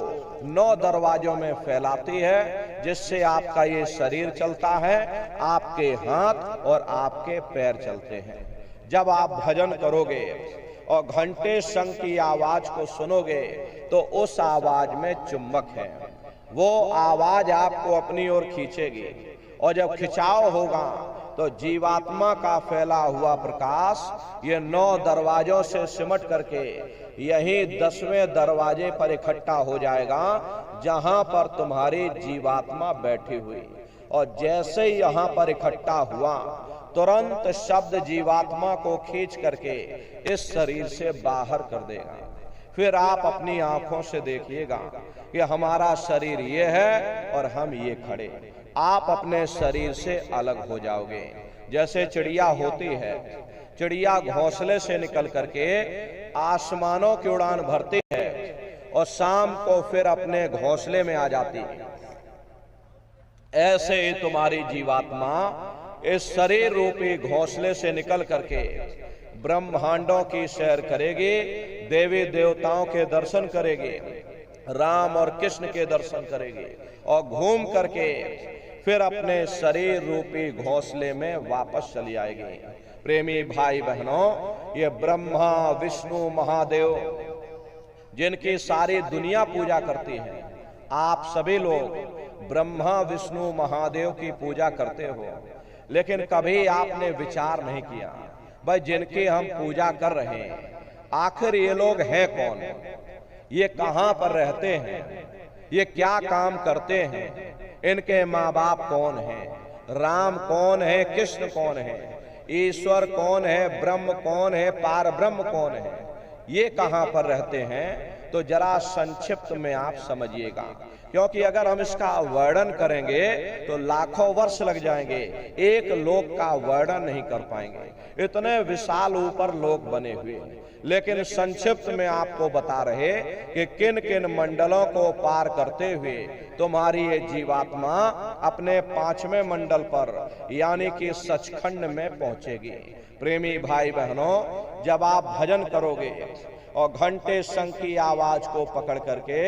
9 दरवाजों में फैलाती है, जिससे आपका ये शरीर चलता है, आपके हाथ और आपके पैर चलते हैं। जब आप भजन करोगे और घंटे शंख की आवाज को सुनोगे तो उस आवाज में चुंबक है, वो आवाज आपको अपनी ओर खींचेगी, और जब खिंचाव होगा तो जीवात्मा का फैला हुआ प्रकाश ये 9 दरवाजों से सिमट करके यही 10वें दरवाजे पर इकट्ठा हो जाएगा, जहां पर तुम्हारी जीवात्मा बैठी हुई। और जैसे ही यहाँ पर इकट्ठा हुआ, तुरंत शब्द जीवात्मा को खींच करके इस शरीर से बाहर कर देगा। फिर आप अपनी आंखों से देखिएगा कि हमारा शरीर ये है और हम ये खड़े। आप अपने शरीर से अलग हो जाओगे। जैसे चिड़िया होती है, चिड़िया घोंसले से निकल करके आसमानों की उड़ान भरती है और शाम को फिर अपने घोंसले में आ जाती है। ऐसे ही तुम्हारी जीवात्मा इस शरीर रूपी घोंसले से निकल करके ब्रह्मांडों की सैर करेगी, देवी देवताओं के दर्शन करेगी, राम और कृष्ण के दर्शन करेगी, और घूम करके फिर अपने शरीर रूपी घोंसले में वापस चली आएगी। प्रेमी भाई बहनों, ये ब्रह्मा विष्णु महादेव जिनकी सारी दुनिया पूजा करती है, आप सभी लोग ब्रह्मा विष्णु महादेव की पूजा करते हो, लेकिन कभी आपने विचार नहीं किया भाई जिनकी हम पूजा कर रहे हैं, आखिर ये लोग हैं कौन? ये कहां पर रहते हैं? ये क्या काम करते हैं? इनके माँ बाप कौन हैं? राम कौन है? कृष्ण कौन है? ईश्वर कौन है? ब्रह्म कौन है? पार ब्रह्म कौन है? ये कहां पर रहते हैं? तो जरा संक्षिप्त में आप समझिएगा, क्योंकि अगर हम इसका वर्णन करेंगे तो लाखों वर्ष लग जाएंगे, एक लोक का वर्णन नहीं कर पाएंगे, इतने विशाल ऊपर लोक बने हुए। लेकिन संक्षिप्त में आपको बता रहे कि किन किन मंडलों को पार करते हुए तुम्हारी ये जीवात्मा अपने 5वें मंडल पर यानी कि सचखंड में पहुंचेगी। प्रेमी भाई बहनों, जब आप भजन करोगे और घंटे शंख की आवाज को पकड़ करके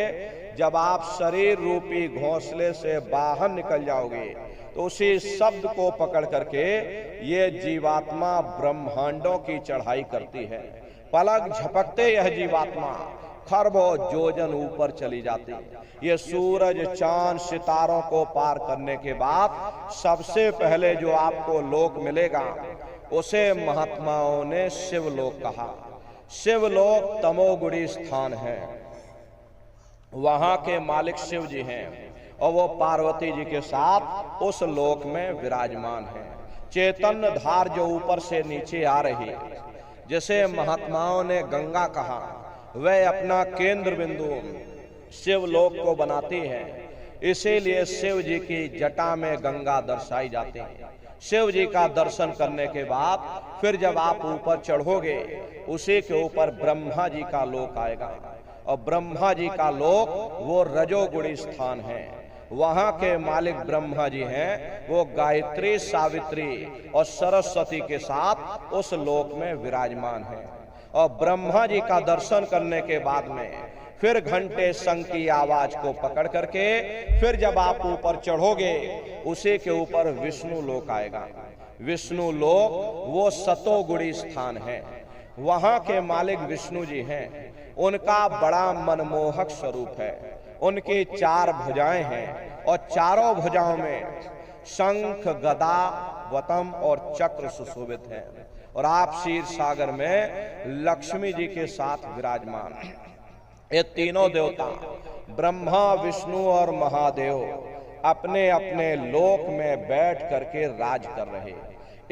जब आप शरीर रूपी घोंसले से बाहर निकल जाओगे तो उसी शब्द को पकड़ करके ये जीवात्मा ब्रह्मांडों की चढ़ाई करती है। पलक झपकते यह जीवात्मा खरबों योजन ऊपर चली जाती। ये सूरज चांद सितारों को पार करने के बाद सबसे पहले जो आपको लोक मिलेगा उसे महात्माओं ने शिवलोक कहा। शिवलोक तमोगुणी स्थान है, वहां के मालिक शिव जी हैं और वो पार्वती जी के साथ उस लोक में विराजमान है। चैतन्य धार जो ऊपर से नीचे आ रही है, जिसे महात्माओं ने गंगा कहा, वह अपना केंद्र बिंदु शिवलोक को बनाती है। इसीलिए शिव जी की जटा में गंगा दर्शाई जाती है। शिव जी का दर्शन करने के बाद फिर जब आप ऊपर चढ़ोगे उसी के ऊपर ब्रह्मा जी का लोक आएगा, और ब्रह्मा जी का लोक वो रजोगुणी स्थान है। वहां के मालिक ब्रह्मा जी हैं, वो गायत्री सावित्री और सरस्वती के साथ उस लोक में विराजमान है। और ब्रह्मा जी का दर्शन करने के बाद में फिर घंटे शंख की आवाज को पकड़ करके फिर जब आप ऊपर चढ़ोगे उसी के ऊपर विष्णु लोक आएगा। विष्णु लोक वो सतोगुणी स्थान है, वहां के मालिक विष्णु जी हैं। उनका बड़ा मनमोहक स्वरूप है। उनकी 4 भुजाएं हैं और चारों भुजाओं में शंख गदा वतम और चक्र सुशोभित हैं। और आप क्षीर सागर में लक्ष्मी जी के साथ विराजमान। ये तीनों देवता ब्रह्मा विष्णु और महादेव अपने अपने लोक में बैठ करके राज कर रहे।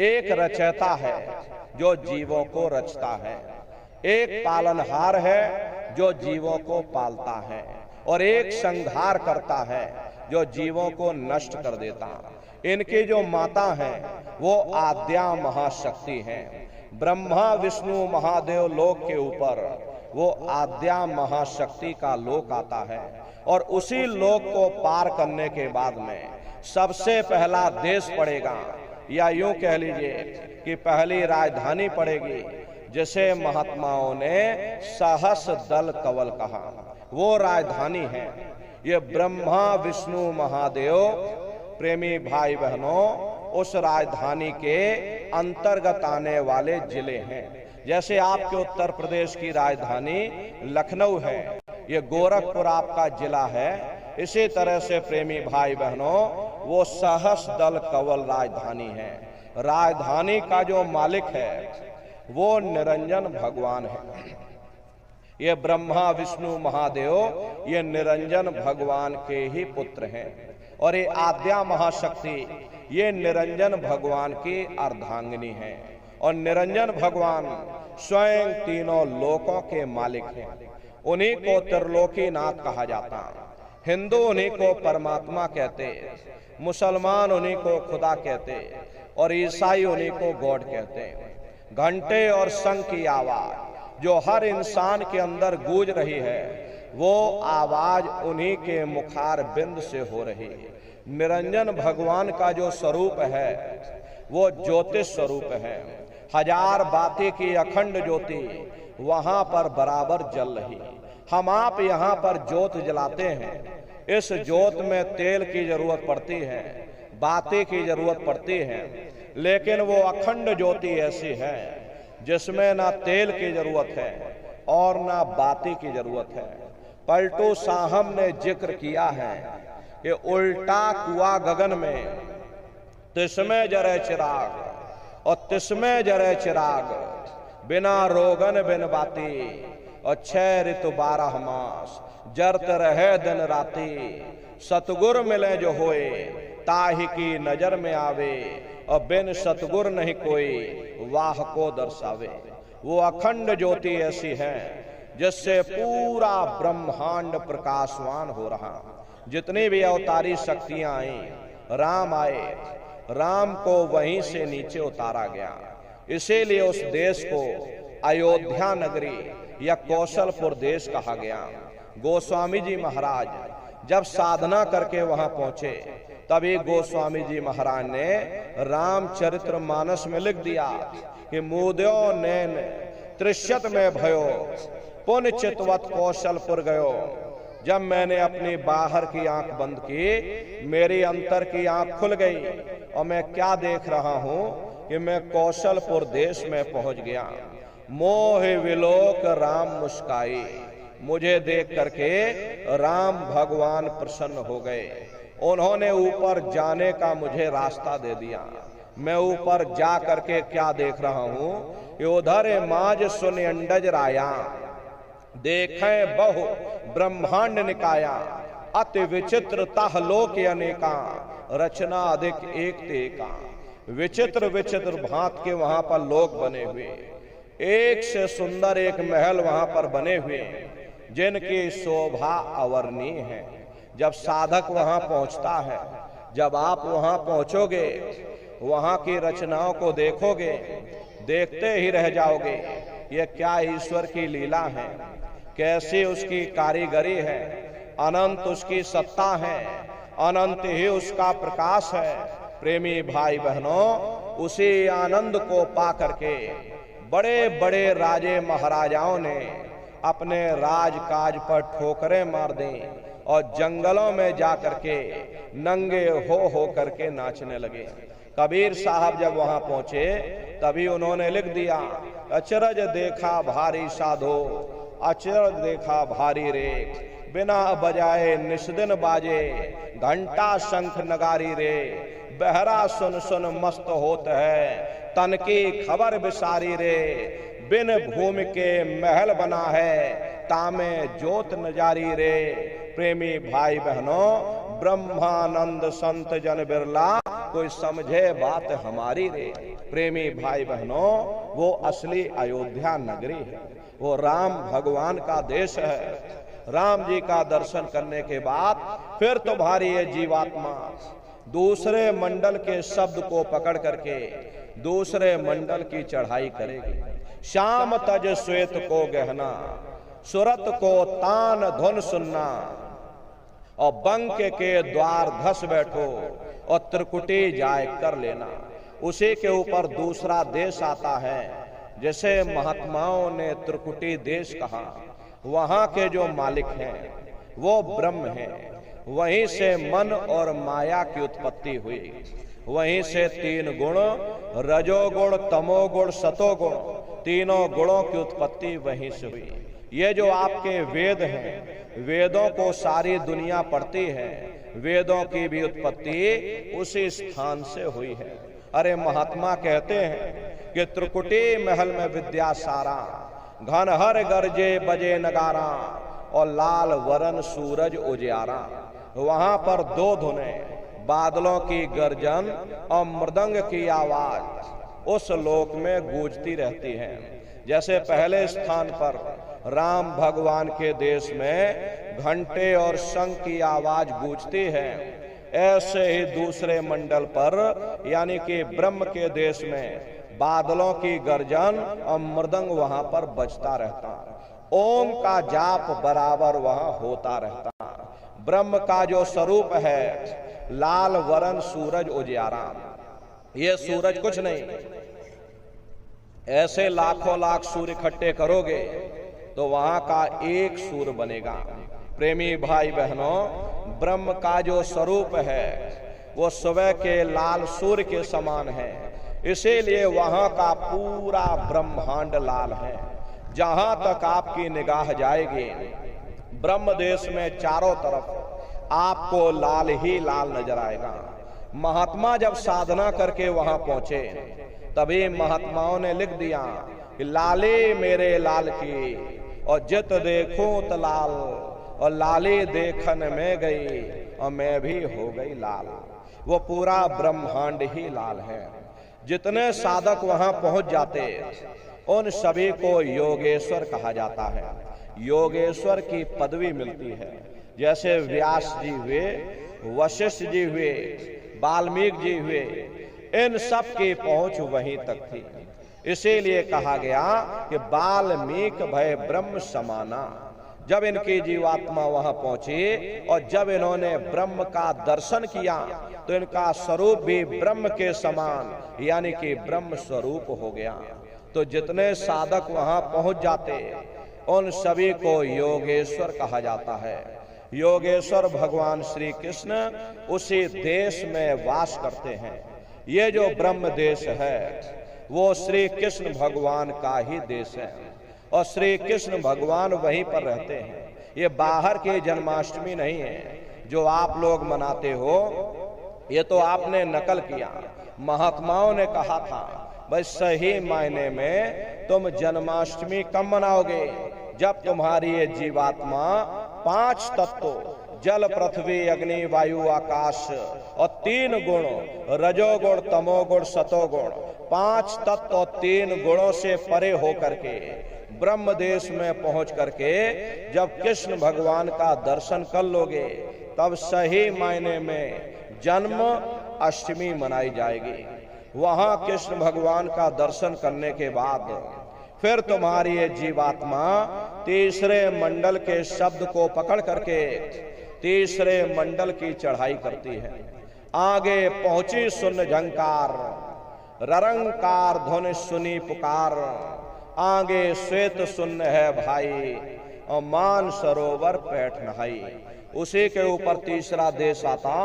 एक रचयिता है जो जीवों को रचता है, एक पालनहार है जो जीवों को पालता है, और एक संहार करता है जो जीवों को नष्ट कर देता। इनकी जो माता है वो आद्या महाशक्ति हैं। ब्रह्मा विष्णु महादेव लोक के ऊपर वो आद्या महाशक्ति का लोक आता है, और उसी लोक को पार करने के बाद में सबसे पहला देश पड़ेगा, या यूं कह लीजिए कि पहली राजधानी पड़ेगी, जिसे महात्माओं ने सहस दल कवल कहा। वो राजधानी है। ये ब्रह्मा विष्णु महादेव प्रेमी भाई बहनों उस राजधानी के अंतर्गत आने वाले जिले हैं। जैसे आपके उत्तर प्रदेश की राजधानी लखनऊ है, ये गोरखपुर आपका जिला है। इसी तरह से प्रेमी भाई बहनों वो सहस दल कवल राजधानी है। राजधानी का जो मालिक है वो निरंजन भगवान है। ये ब्रह्मा विष्णु महादेव ये निरंजन भगवान के ही पुत्र हैं, और ये आद्या महाशक्ति ये निरंजन भगवान की अर्धांगिनी है। और निरंजन भगवान स्वयं तीनों लोकों के मालिक हैं। उन्हीं को त्रिलोकीनाथ कहा जाता। हिंदू उन्हीं को परमात्मा कहते, मुसलमान उन्हीं को खुदा कहते, और ईसाई उन्हीं को गॉड कहते। घंटे और शंख की आवाज जो हर इंसान के अंदर गूंज रही है, वो आवाज उन्हीं के मुखार बिंद से हो रही है। निरंजन भगवान का जो स्वरूप है वो ज्योतिष स्वरूप है। हजार बाती की अखंड ज्योति वहां पर बराबर जल रही। हम आप यहाँ पर ज्योत जलाते हैं, इस ज्योत में तेल की जरूरत पड़ती है, बाती की जरूरत पड़ती है, लेकिन वो अखंड ज्योति ऐसी है जिसमें ना तेल की जरूरत है और ना बाती की जरूरत है। पलटू साहब ने जिक्र किया है कि उल्टा कुआ गगन में तिसमें जरे चिराग, और तिसमें जरे चिराग, बिना रोगन बिन बाती, और 6 ऋतु 12 मास, जरत रहे दिन राती। सतगुर मिले जो होए ताहि की नजर में आवे, और बिन सतगुर नहीं कोई वाह को दर्शावे। वो अखंड ज्योति ऐसी है जिससे पूरा ब्रह्मांड प्रकाशवान हो रहा। जितनी भी अवतारी शक्तियां आई, राम आए, राम को वहीं से नीचे उतारा गया। इसीलिए उस देश को अयोध्या नगरी या कौशलपुर देश कहा गया। गोस्वामी जी महाराज जब साधना करके वहां पहुंचे, तभी गोस्वामी जी महाराज ने रामचरितमानस में लिख दिया कि मुद्यो नैन त्रिशत में भयो पुण्य चितवत कौशलपुर गयो। जब मैंने अपनी बाहर की आंख बंद की, मेरी अंतर की आंख खुल गई और मैं क्या देख रहा हूं कि मैं कौशलपुर देश में पहुंच गया। मोह विलोक राम मुस्काई, मुझे देख करके राम भगवान प्रसन्न हो गए। उन्होंने ऊपर जाने का मुझे रास्ता दे दिया। मैं ऊपर जा करके क्या देख रहा हूं कि उधर माज सुन अंडज राया, देखें बहु ब्रह्मांड निकाया, अति विचित्र तह लोक अनेका, रचना अधिक एक तेका। विचित्र विचित्र भांत के वहां पर लोक बने हुए, एक से सुंदर एक महल वहां पर बने हुए, जिनकी शोभा अवर्णीय है। जब साधक वहां पहुंचता है, जब आप वहां पहुंचोगे, वहां की रचनाओं को देखोगे, देखते ही रह जाओगे। ये क्या ईश्वर की लीला है, कैसी उसकी कारीगरी है, अनंत उसकी सत्ता है, अनंत ही उसका प्रकाश है। प्रेमी भाई बहनों, उसी आनंद को पा करके बड़े बड़े राजे महाराजाओं ने अपने राजकाज पर ठोकरें मार दी और जंगलों में जा करके नंगे हो करके नाचने लगे। कबीर साहब जब वहां पहुंचे, तभी उन्होंने लिख दिया, अचरज देखा भारी साधो, अचरज देखा भारी रे, बिना बजाए निस्दिन बाजे, घंटा शंख नगारी रे, बहरा सुन सुन मस्त होत है, तन की खबर बिसारी रे, बिन भूमि के महल बना है, तामे जोत नजारी रे। प्रेमी भाई बहनों, ब्रह्मानंद संत जन बिरला, कोई समझे बात हमारी रे। प्रेमी भाई बहनों, वो असली अयोध्या नगरी है, वो राम भगवान का देश है। राम जी का दर्शन करने के बाद फिर तुम्हारी ये जीवात्मा दूसरे मंडल के शब्द को पकड़ करके दूसरे मंडल की चढ़ाई करेगी। श्याम तज श्वेत को गहना, सुरत को तान धुन सुनना, और बंक के द्वार धस बैठो और त्रिकुटी जाय कर लेना। उसी के ऊपर दूसरा देश आता है, जैसे महात्माओं ने त्रिकुटी देश कहा। वहां के जो मालिक हैं वो ब्रह्म हैं। वहीं से मन और माया की उत्पत्ति हुई। वहीं से तीन गुण, रजोगुण, तमोगुण, सतोगुण, तीनों गुणों की उत्पत्ति वहीं से हुई। ये जो आपके वेद हैं, वेदों को सारी दुनिया पढ़ती है, वेदों की भी उत्पत्ति उसी स्थान से हुई है। अरे महात्मा कहते हैं कि त्रिकुटी महल में विद्या सारा, घन हर गरजे बजे नगारा, और लाल वरन सूरज उजियारा। वहां पर दो धुनें, बादलों की गर्जन और मृदंग की आवाज उस लोक में गूंजती रहती है। जैसे पहले स्थान पर राम भगवान के देश में घंटे और शंख की आवाज गूंजती है, ऐसे ही दूसरे मंडल पर यानी कि ब्रह्म के देश में बादलों की गर्जन और मृदंग वहां पर बजता रहता। ओम का जाप बराबर वहां होता रहता। ब्रह्म का जो स्वरूप है, लाल वरन सूरज उजियारा। ये सूरज कुछ नहीं, ऐसे लाखों लाख सूर्य इकट्ठे करोगे तो वहां का एक सूर्य बनेगा। प्रेमी भाई बहनों, ब्रह्म का जो स्वरूप है वो सुबह के लाल सूर्य के समान है। इसीलिए वहां का पूरा ब्रह्मांड लाल है। जहां तक आपकी निगाह जाएगी, ब्रह्म देश में चारों तरफ आपको लाल ही लाल नजर आएगा। महात्मा जब साधना करके वहां पहुंचे, तभी महात्माओं ने लिख दिया कि लाले मेरे लाल की, और जित देखूं त लाल, और लाली देखन में गई और मैं भी हो गई लाल। वो पूरा ब्रह्मांड ही लाल है। जितने साधक वहां पहुंच जाते, उन सभी को योगेश्वर कहा जाता है। योगेश्वर की पदवी मिलती है। जैसे व्यास जी हुए, वशिष्ठ जी हुए, वाल्मीकि जी हुए, इन सब की पहुंच वहीं तक थी। इसीलिए कहा गया कि वाल्मीकि भय ब्रह्म समाना। जब इनकी जीवात्मा वहां पहुंची और जब इन्होंने ब्रह्म का दर्शन किया तो इनका स्वरूप भी ब्रह्म के समान यानी कि ब्रह्म स्वरूप हो गया। तो जितने साधक वहां पहुंच जाते उन सभी को योगेश्वर कहा जाता है। योगेश्वर भगवान श्री कृष्ण उसी देश में वास करते हैं। ये जो ब्रह्म देश है वो श्री कृष्ण भगवान का ही देश है और श्री कृष्ण भगवान वहीं पर रहते हैं। ये बाहर की जन्माष्टमी नहीं है जो आप लोग मनाते हो, ये तो आपने नकल किया। महात्माओं ने कहा था भाई सही मायने में तुम जन्माष्टमी कब मनाओगे? जब तुम्हारी ये जीवात्मा 5 तत्व जल पृथ्वी अग्नि वायु आकाश और 3 गुण रजोगुण तमोगुण सतोगुण 5 तत्व और 3 गुणों से परे होकर के ब्रह्म देश में पहुंच करके जब कृष्ण भगवान का दर्शन कर लोगे तब सही मायने में जन्म अष्टमी मनाई जाएगी। वहां कृष्ण भगवान का दर्शन करने के बाद फिर तुम्हारी ये जीवात्मा तीसरे मंडल के शब्द को पकड़ करके तीसरे मंडल की चढ़ाई करती है। आगे पहुंची सुन झंकार, ररंकार धुन सुनी पुकार, आगे श्वेत सुन्न है भाई और मान सरोवर पैठ नहाई। उसी के ऊपर तीसरा देश आता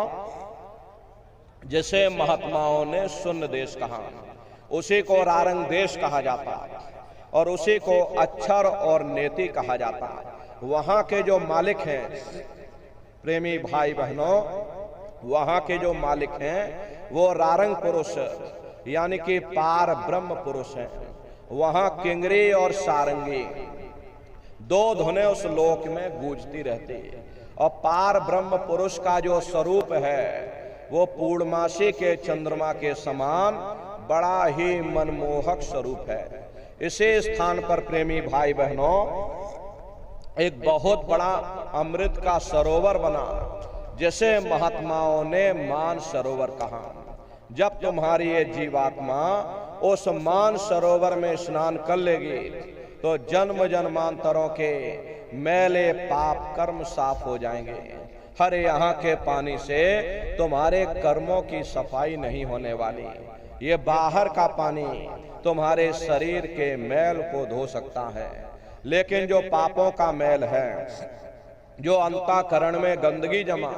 जिसे महात्माओं ने सुन्न देश कहा, उसी को रारंग देश कहा जाता और उसी को अक्षर और नेति कहा जाता। वहां के जो मालिक हैं प्रेमी भाई बहनों, वहां के जो मालिक हैं वो रारंग पुरुष यानी कि पार ब्रह्म पुरुष हैं। वहां किंगरी और सारंगी 2 धुनें उस लोक में गूंजती रहती है और पार ब्रह्म पुरुष का जो स्वरूप है वो पूर्णमासी के चंद्रमा के समान बड़ा ही मनमोहक स्वरूप है। इसी स्थान पर प्रेमी भाई बहनों एक बहुत बड़ा अमृत का सरोवर बना जिसे महात्माओं ने मान सरोवर कहा। जब तुम्हारी ये जीवात्मा उस मान सरोवर में स्नान कर लेगी तो जन्म जन्मांतरों के मैले पाप कर्म साफ हो जाएंगे। हर यहाँ के पानी से तुम्हारे कर्मों की सफाई नहीं होने वाली। ये बाहर का पानी तुम्हारे शरीर के मैल को धो सकता है, लेकिन जो पापों का मैल है, जो अंतःकरण में गंदगी जमा,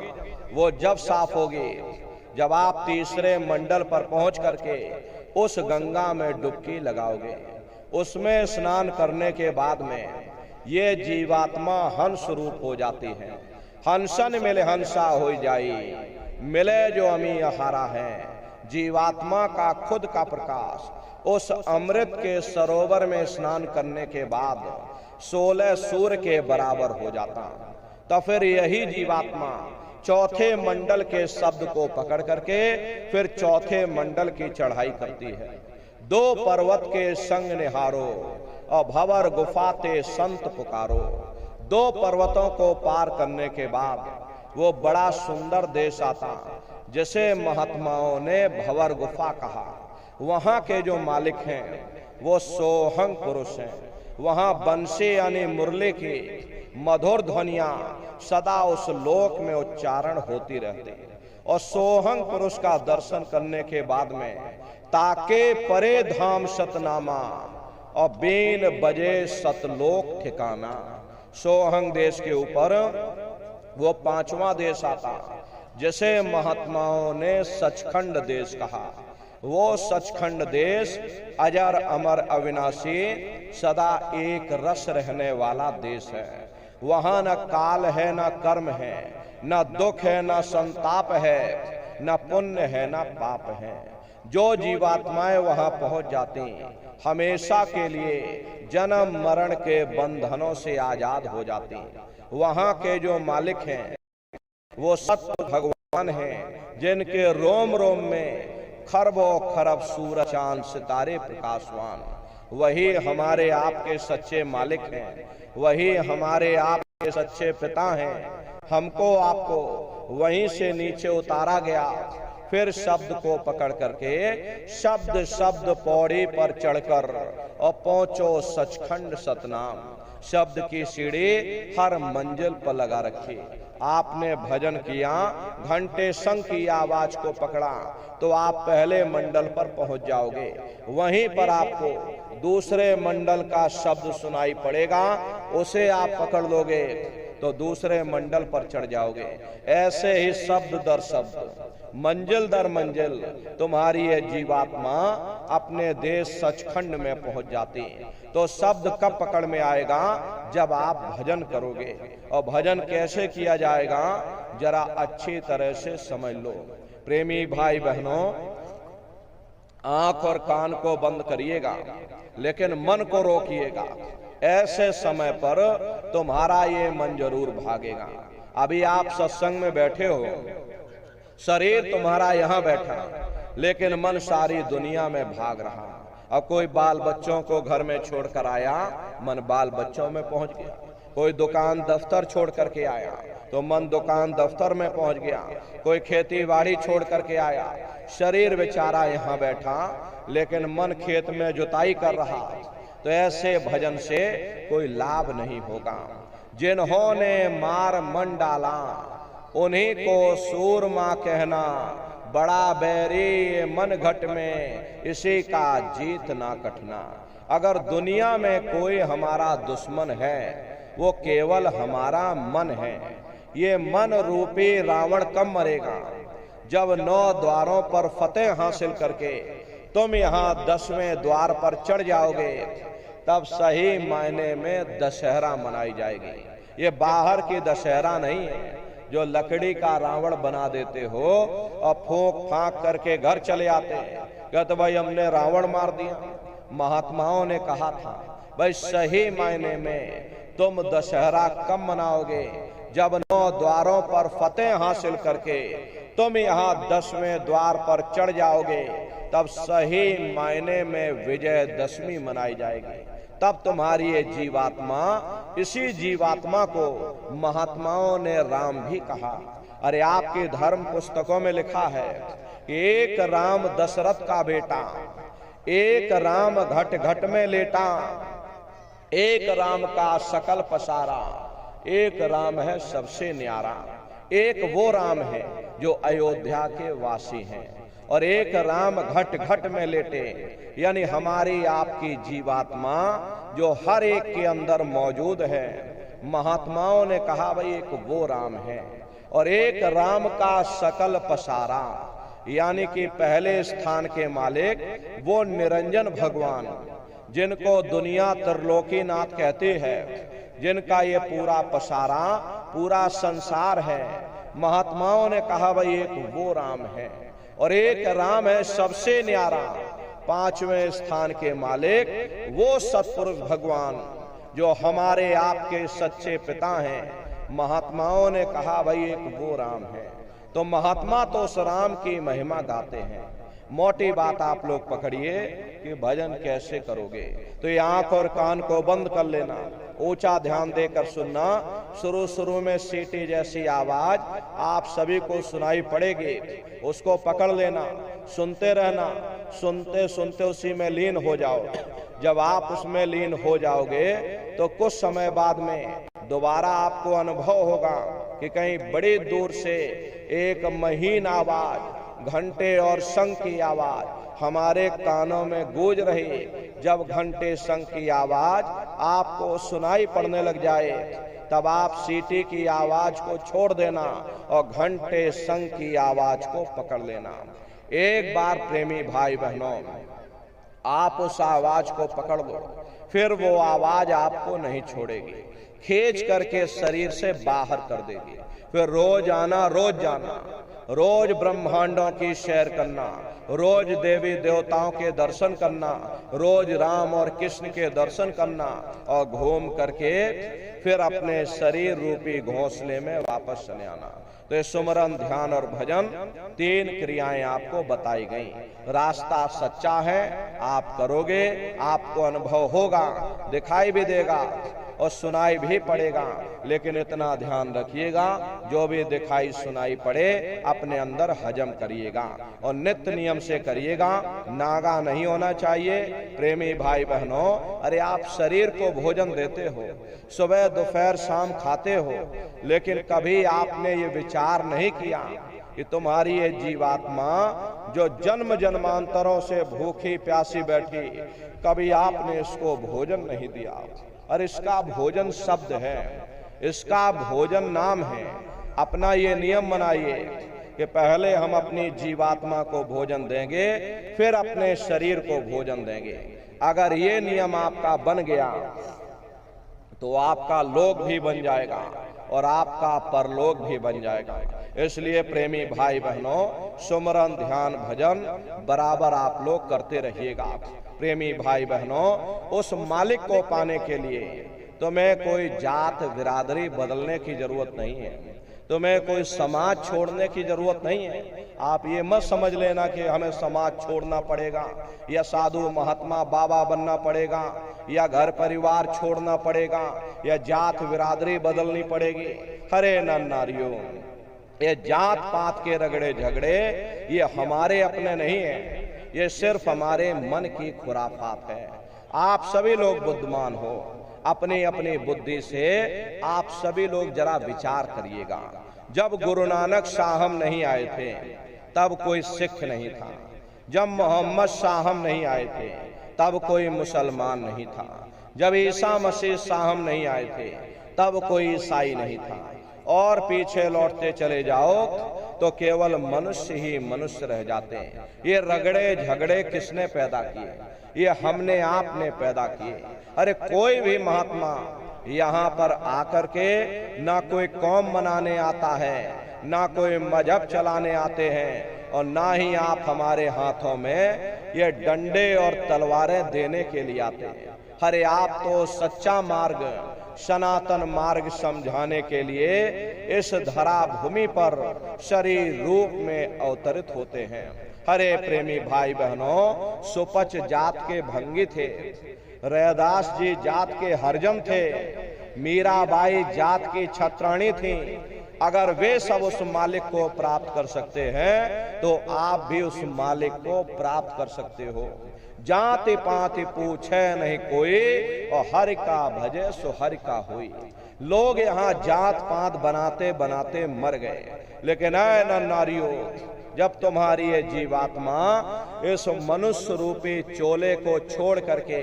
वो जब साफ होगी जब आप तीसरे मंडल पर पहुंच करके उस गंगा में डुबकी लगाओगे। उसमें स्नान करने के बाद में ये जीवात्मा हंस रूप हो जाती है। हंसन मिले हंसा हो जाई, मिले जो अमी हारा है। जीवात्मा का खुद का प्रकाश उस अमृत के सरोवर में स्नान करने के बाद 16 सूर्य के बराबर हो जाता। तो फिर यही जीवात्मा चौथे मंडल के शब्द को पकड़ करके फिर चौथे मंडल की चढ़ाई करती है। 2 पर्वत के संग निहारो और भंवर गुफाते संत पुकारो। 2 पर्वतों को पार करने के बाद वो बड़ा सुंदर देश आता जिसे महात्माओं ने भंवर गुफा कहा। वहां के जो मालिक हैं वो सोहंग पुरुष हैं। वहां बंसी यानी मुरली की मधुर ध्वनियां सदा उस लोक में उच्चारण होती रहती है। और सोहंग पुरुष का दर्शन करने के बाद में ताके परे धाम सतनामा और बीन बजे सतलोक ठिकाना। सोहंग देश के ऊपर वो 5वां देश आता जिसे महात्माओं ने सचखंड देश कहा। वो सचखंड देश अजर अमर अविनाशी सदा एक रस रहने वाला देश है। वहां न काल है न कर्म है, न दुख है न संताप है, न पुण्य है न पाप है। जो जीवात्माएं वहां पहुंच जाती हमेशा के लिए जन्म मरण के बंधनों से आजाद हो जाती। वहां के जो मालिक हैं वो सत्य भगवान हैं जिनके रोम रोम में खरबों खरब सूरज चांद सितारे प्रकाशवान। वही हमारे आपके सच्चे मालिक हैं, वही हमारे आपके सच्चे पिता हैं। हमको आपको वहीं से नीचे उतारा गया, फिर शब्द को पकड़ करके शब्द शब्द पौड़ी पर चढ़कर और पहुंचो सचखंड सतनाम। शब्द की सीढ़ी हर मंजिल पर लगा रखी। आपने भजन किया, घंटे शंख की आवाज को पकड़ा तो आप पहले मंडल पर पहुंच जाओगे। वहीं पर आपको दूसरे मंडल का शब्द सुनाई पड़ेगा, उसे आप पकड़ लोगे तो दूसरे मंडल पर चढ़ जाओगे। ऐसे ही शब्द दर शब्द, मंजिल दर मंजिल तुम्हारी ये जीवात्मा अपने देश सचखंड में पहुंच जाती है। तो शब्द कब पकड़ में आएगा? जब आप भजन करोगे। और भजन कैसे किया जाएगा जरा अच्छी तरह से समझ लो। प्रेमी भाई बहनों, आंख और कान को बंद करिएगा लेकिन मन को रोकिएगा। ऐसे समय पर तुम्हारा ये मन जरूर भागेगा। अभी आप सत्संग में बैठे हो, शरीर तुम्हारा यहां बैठा लेकिन मन सारी दुनिया में भाग रहा। अब कोई बाल बच्चों को घर में छोड़कर आया, मन बाल बच्चों में पहुंच गया। कोई दुकान दफ्तर छोड़ करके आया तो मन दुकान दफ्तर में पहुंच गया। कोई खेती बाड़ी छोड़ करके आया, शरीर बेचारा यहाँ बैठा लेकिन मन खेत में जुताई कर रहा। तो ऐसे भजन से कोई लाभ नहीं होगा। जिन्होंने मार मन डाला उन्हीं को सूरमा कहना, बड़ा बैरी मन घट में इसी का जीत ना कटना। अगर दुनिया में कोई हमारा दुश्मन है वो केवल हमारा मन है। ये मन रूपी रावण कब मरेगा? जब 9 द्वारों पर फतेह हासिल करके तुम यहाँ 10वें द्वार पर चढ़ जाओगे, तब सही मायने में दशहरा मनाई जाएगी। ये बाहर की दशहरा नहीं है जो लकड़ी का रावण बना देते हो और फूंक फांक करके घर चले आते हैं। कहते भाई हमने रावण मार दिया। महात्माओं ने कहा था भाई सही मायने में तुम दशहरा कब मनाओगे? जब 9 द्वारों पर फतेह हासिल करके तुम यहाँ 10वें द्वार पर चढ़ जाओगे, तब सही मायने में विजयदशमी मनाई जाएगी। तब तुम्हारी ये जीवात्मा, इसी जीवात्मा को महात्माओं ने राम भी कहा। अरे आपके धर्म पुस्तकों में लिखा है कि एक राम दशरथ का बेटा, एक राम घट घट में लेटा, एक राम का सकल पसारा, एक राम है सबसे न्यारा। एक वो राम है जो अयोध्या के वासी हैं और एक राम घट घट में लेटे, यानी हमारी आपकी जीवात्मा जो हर एक के अंदर मौजूद है। महात्माओं ने कहा भाई एक वो राम है और एक राम का सकल पसारा, यानी कि पहले स्थान के मालिक वो निरंजन भगवान, जिनको दुनिया त्रिलोकीनाथ कहते हैं, जिनका ये पूरा पसारा पूरा संसार है। महात्माओं ने कहा भाई एक वो राम है और एक राम है सबसे न्यारा, 5वें स्थान के मालिक वो सतपुरुष भगवान जो हमारे आपके सच्चे पिता हैं। महात्माओं ने कहा भाई एक वो राम है। तो महात्मा तो उस राम की महिमा गाते हैं। मोटी बात आप लोग पकड़िए कि भजन कैसे करोगे। तो ये आंख और कान को बंद कर लेना, ऊंचा ध्यान देकर सुनना। शुरू में सीटी जैसी आवाज आप सभी को सुनाई पड़ेगी, उसको पकड़ लेना, सुनते रहना, सुनते सुनते उसी में लीन हो जाओ। जब आप उसमें लीन हो जाओगे तो कुछ समय बाद में दोबारा आपको अनुभव होगा कि कहीं बड़ी दूर से एक महीन आवाज, घंटे और शंख की आवाज हमारे कानों में गूंज रही। जब घंटे शंख की आवाज आपको सुनाई पड़ने लग जाए, तब आप सीटी की आवाज को छोड़ देना और घंटे शंख की आवाज को पकड़ लेना। एक बार प्रेमी भाई बहनों आप उस आवाज को पकड़ लो, फिर वो आवाज आपको नहीं छोड़ेगी। खींच करके शरीर से बाहर कर देगी। फिर रोज आना, रोज जाना, रोज ब्रह्मांडों की सैर करना, रोज देवी देवताओं के दर्शन करना, रोज राम और कृष्ण के दर्शन करना और घूम करके फिर अपने शरीर रूपी घोंसले में वापस चले आना। तो ये सुमरन, ध्यान और भजन 3 क्रियाएं आपको बताई गई। रास्ता सच्चा है, आप करोगे, आपको अनुभव होगा, दिखाई भी देगा और सुनाई भी पड़ेगा। लेकिन इतना ध्यान रखिएगा, जो भी दिखाई सुनाई पड़े अपने अंदर हजम करिएगा और नित्य नियम से करिएगा। नागा नहीं होना चाहिए। प्रेमी भाई बहनों, अरे आप शरीर को भोजन देते हो, सुबह दोपहर शाम खाते हो, लेकिन कभी आपने ये विचार नहीं किया कि तुम्हारी ये जीवात्मा जो जन्म जन्मांतरों से भूखी प्यासी बैठी, कभी आपने इसको भोजन नहीं दिया। और इसका भोजन शब्द है, इसका भोजन नाम है। अपना ये नियम बनाइए कि पहले हम अपनी जीवात्मा को भोजन देंगे, फिर अपने शरीर को भोजन देंगे। अगर ये नियम आपका बन गया तो आपका लोक भी बन जाएगा और आपका परलोक भी बन जाएगा। इसलिए प्रेमी भाई बहनों, सुमरन, ध्यान, भजन बराबर आप लोग करते रहिएगा। प्रेमी भाई बहनों, उस मालिक को पाने के लिए तुम्हें कोई जात बिरादरी बदलने की जरूरत नहीं है, तुम्हें कोई समाज छोड़ने की जरूरत नहीं है। आप ये मत समझ लेना कि हमें समाज छोड़ना पड़ेगा या साधु महात्मा बाबा बनना पड़ेगा या घर परिवार छोड़ना पड़ेगा या जात बिरादरी बदलनी पड़ेगी। हरे नारियों, ये जात पात के रगड़े झगड़े ये हमारे अपने नहीं है, ये सिर्फ हमारे मन की खुराफात है। आप सभी लोग बुद्धिमान हो, अपनी अपनी बुद्धि से आप सभी लोग जरा विचार करिएगा। जब गुरु नानक साहब नहीं आए थे तब कोई सिख नहीं था, जब मोहम्मद साहब नहीं आए थे तब कोई मुसलमान नहीं था, जब ईसा मसीह साहब नहीं आए थे तब कोई ईसाई नहीं था, और पीछे लौटते चले जाओ तो केवल मनुष्य ही मनुष्य रह जाते हैं। ये रगड़े झगड़े किसने पैदा किए? ये हमने आपने पैदा किए। अरे कोई भी महात्मा यहाँ पर आकर के ना कोई कौम मनाने आता है, ना कोई मजहब चलाने आते हैं, और ना ही आप हमारे हाथों में ये डंडे और तलवारें देने के लिए आते हैं। अरे आप तो सच्चा मार्ग, सनातन मार्ग समझाने के लिए इस धरा भूमि पर शरीर रूप में अवतरित होते हैं। हरे प्रेमी भाई बहनों, सुपच जात के भंगी थे, रैदास जी जात के हरजम थे, मीराबाई जात की छत्राणी थी। अगर वे सब उस मालिक को प्राप्त कर सकते हैं तो आप भी उस मालिक को प्राप्त कर सकते हो। जाति पाति पूछे नहीं कोई, और हरि का भजे सो हरि का होई। लोग यहाँ जात पात बनाते बनाते मर गए, लेकिन ऐ नारियों, जब तुम्हारी ये जीवात्मा इस मनुष्य रूपी चोले को छोड़ करके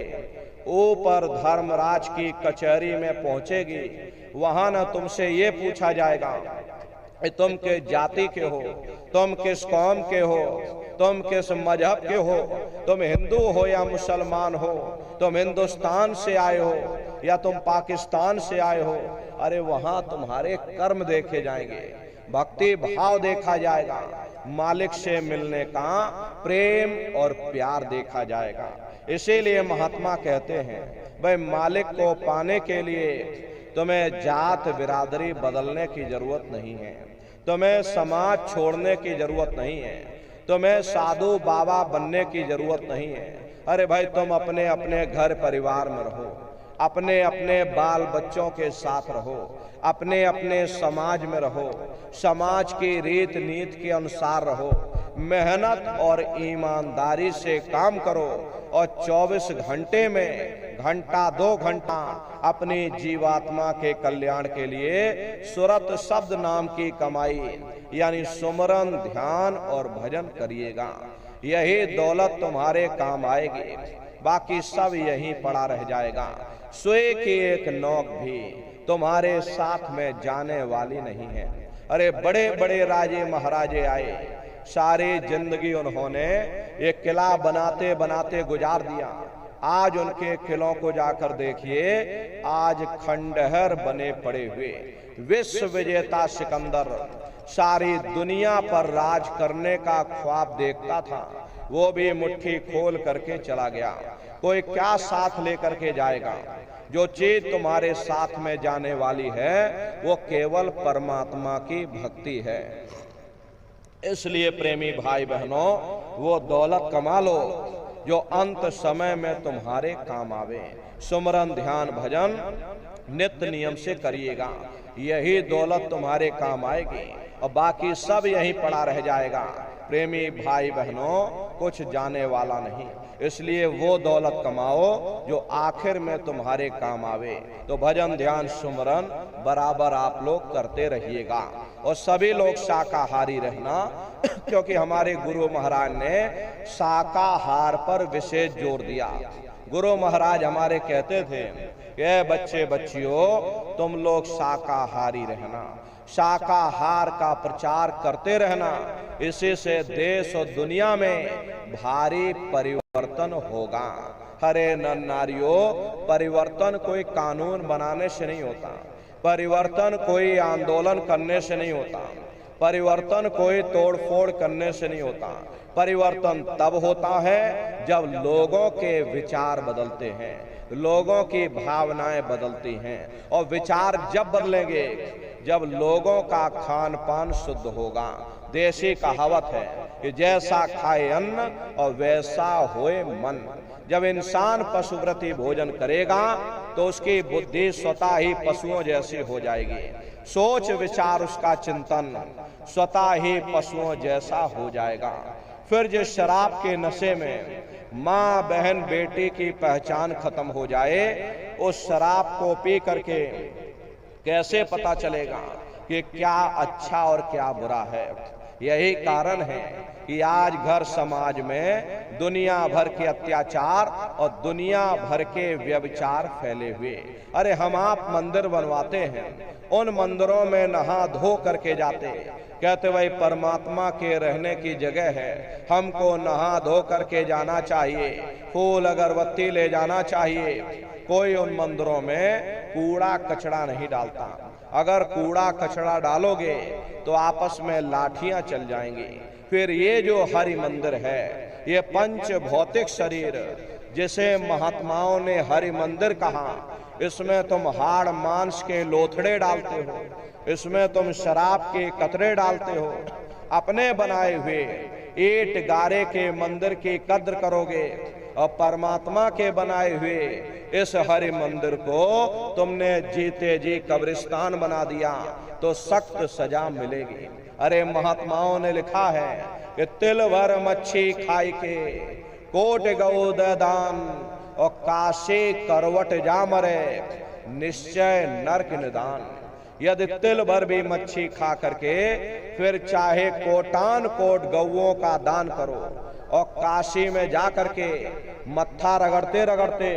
ऊपर धर्मराज की कचहरी में पहुंचेगी, वहां न तुमसे ये पूछा जाएगा तुम किस जाति के हो, तुम किस कौम के हो, तुम किस मजहब के हो, तुम हिंदू हो या मुसलमान हो, तुम हिंदुस्तान से आए हो या तुम पाकिस्तान से आए हो। अरे वहां तुम्हारे कर्म देखे जाएंगे, भक्ति भाव देखा जाएगा, मालिक से मिलने का प्रेम और प्यार देखा जाएगा। इसीलिए महात्मा कहते हैं, भाई मालिक को पाने के लिए तुम्हें जात बिरादरी बदलने की जरूरत नहीं है, तुम्हें समाज छोड़ने की जरूरत नहीं है, तुम्हें साधु बाबा बनने की जरूरत नहीं है। अरे भाई तुम अपने अपने घर परिवार में रहो, अपने अपने बाल बच्चों के साथ रहो, अपने अपने समाज में रहो, समाज की रीत नीति के अनुसार रहो, मेहनत और ईमानदारी से काम करो और 24 घंटे में घंटा 2 घंटा अपनी जीवात्मा के कल्याण के लिए सुरत शब्द नाम की कमाई यानी सुमरन, ध्यान और भजन करिएगा। यही दौलत तुम्हारे काम आएगी, बाकी सब यहीं पड़ा रह जाएगा। सोए की एक नौक भी तुम्हारे साथ में जाने वाली नहीं है। अरे बड़े बड़े राजे महाराजे आए, सारी जिंदगी उन्होंने एक किला बनाते बनाते गुजार दिया, आज उनके किलों को जाकर देखिए, आज खंडहर बने पड़े हुए। विश्व विजेता सिकंदर सारी दुनिया पर राज करने का ख्वाब देखता था, वो भी मुट्ठी खोल करके चला गया। कोई क्या साथ लेकर के जाएगा? जो चीज तुम्हारे साथ में जाने वाली है वो केवल परमात्मा की भक्ति है। इसलिए प्रेमी भाई बहनों, वो दौलत कमा लो जो अंत समय में तुम्हारे काम आवे। सुमरन ध्यान भजन नित्य नियम से करिएगा, यही दौलत तुम्हारे काम आएगी और बाकी सब यहीं पड़ा रह जाएगा। प्रेमी भाई बहनों, कुछ जाने वाला नहीं, इसलिए वो दौलत कमाओ जो आखिर में तुम्हारे काम आवे। तो भजन ध्यान सुमरन बराबर आप लोग करते रहिएगा और सभी लोग शाकाहारी रहना, क्योंकि हमारे गुरु महाराज ने शाकाहार पर विशेष जोर दिया। गुरु महाराज हमारे कहते थे कि बच्चे बच्चियों, तुम लोग शाकाहारी रहना, शाकाहार का प्रचार करते रहना, इसी से देश और दुनिया में भारी परिवर्तन होगा। हरे नर नारियों, परिवर्तन कोई कानून बनाने से नहीं होता, परिवर्तन कोई आंदोलन करने से नहीं होता, परिवर्तन कोई तोड़फोड़ करने से नहीं होता। परिवर्तन तब होता है जब लोगों के विचार बदलते हैं, लोगों की भावनाएं बदलती हैं, और विचार जब बदलेंगे जब लोगों का खान पान शुद्ध होगा। देसी कहावत है कि जैसा खाए अन्न और वैसा होए मन। जब इंसान पशुव्रती भोजन करेगा तो उसकी बुद्धि स्वतः ही पशुओं जैसी हो जाएगी, सोच विचार उसका चिंतन स्वतः ही पशुओं जैसा हो जाएगा। फिर जिस शराब के नशे में माँ बहन बेटी की पहचान खत्म हो जाए, उस शराब को पी करके कैसे पता चलेगा कि क्या अच्छा और क्या बुरा है? यही कारण है कि आज घर समाज में दुनिया भर के अत्याचार और दुनिया भर के व्यभिचार फैले हुए। अरे हम आप मंदिर बनवाते हैं, उन मंदिरों में नहा धो करके जाते, कहते भाई परमात्मा के रहने की जगह है, हमको नहा धो करके जाना चाहिए, फूल अगरबत्ती ले जाना चाहिए। कोई उन मंदिरों में कूड़ा कचरा नहीं डालता। अगर कूड़ा कचरा डालोगे तो आपस में लाठियां चल जाएंगी। फिर ये जो हरि मंदिर है, ये पंच भौतिक शरीर जिसे महात्माओं ने हरि मंदिर कहा, इसमें तुम हाड़ मांस के लोथड़े डालते हो, इसमें तुम शराब के कतरे डालते हो। अपने बनाए हुए ईंट गारे के मंदिर की कद्र करोगे और परमात्मा के बनाए हुए इस हरि मंदिर को तुमने जीते जी कब्रिस्तान बना दिया तो सख्त सजा मिलेगी। अरे महात्माओं ने लिखा है कि तिल भर मच्छी खाई के कोट गौ दान और काशी करवट जा मरे निश्चय नरक निदान। यदि तिल भर भी मच्छी खा करके फिर चाहे कोटान कोट गौओं का दान करो और काशी में जा करके मत्था रगड़ते रगड़ते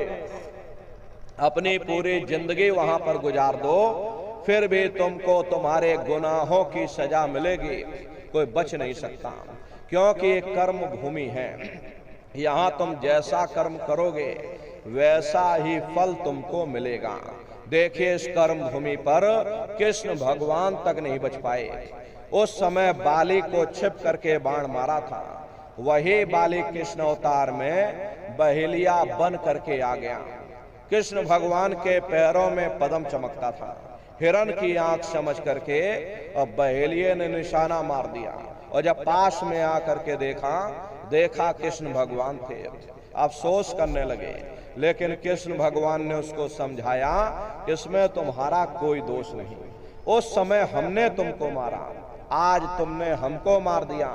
अपनी पूरी जिंदगी वहां पर गुजार दो, फिर भी तुमको तुम्हारे गुनाहों की सजा मिलेगी, कोई बच नहीं सकता। क्योंकि ये कर्म भूमि है, यहाँ तुम जैसा कर्म करोगे वैसा ही फल तुमको मिलेगा। देखिए इस कर्म भूमि पर कृष्ण भगवान तक नहीं बच पाए। उस समय बाली को छिप करके बाण मारा था, वही बाली कृष्ण अवतार में बहेलिया बन करके आ गया। कृष्ण भगवान के पैरों में पद्म चमकता था, हिरण की आंख समझ करके और बहेलिये ने निशाना मार दिया, और जब पास में आकर के देखा कृष्ण भगवान थे, अफसोस करने लगे। लेकिन कृष्ण भगवान ने उसको समझाया, इसमें तुम्हारा कोई दोष नहीं, उस समय हमने तुमको मारा, आज तुमने हमको मार दिया,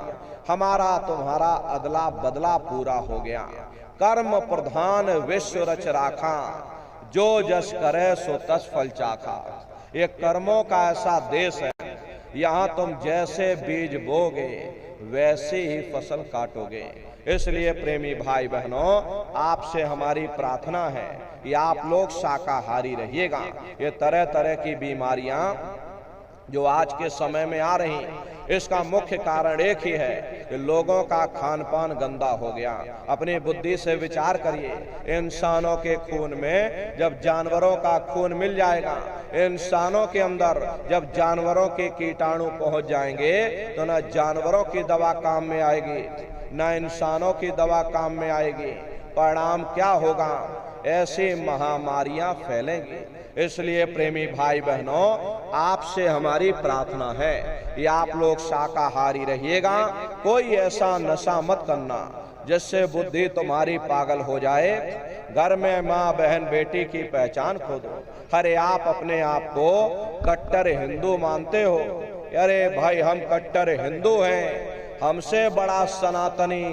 हमारा तुम्हारा अदला बदला पूरा हो गया। कर्म प्रधान विश्व रच राखा, जो जस करे सो तस फल चाखा। ये कर्मों का ऐसा देश है, यहाँ तुम जैसे बीज बोगे वैसे ही फसल काटोगे। इसलिए प्रेमी भाई बहनों, आपसे हमारी प्रार्थना है कि आप लोग शाकाहारी रहिएगा। ये तरह तरह की बीमारियां जो आज के समय में आ रही, इसका मुख्य कारण एक ही है कि लोगों का खान पान गंदा हो गया। अपनी बुद्धि से विचार करिए, इंसानों के खून में जब जानवरों का खून मिल जाएगा, इंसानों के अंदर जब जानवरों के कीटाणु पहुंच जाएंगे, तो न जानवरों की दवा काम में आएगी न इंसानों की दवा काम में आएगी। परिणाम क्या होगा? ऐसी महामारियां फैलेंगी। इसलिए प्रेमी भाई बहनों, आपसे हमारी प्रार्थना है कि आप लोग शाकाहारी रहिएगा। कोई ऐसा नशा मत करना जिससे बुद्धि तुम्हारी पागल हो जाए। घर में माँ बहन बेटी की पहचान खो दो। अरे आप अपने आप को कट्टर हिंदू मानते हो? अरे भाई, हम कट्टर हिंदू हैं, हमसे बड़ा सनातनी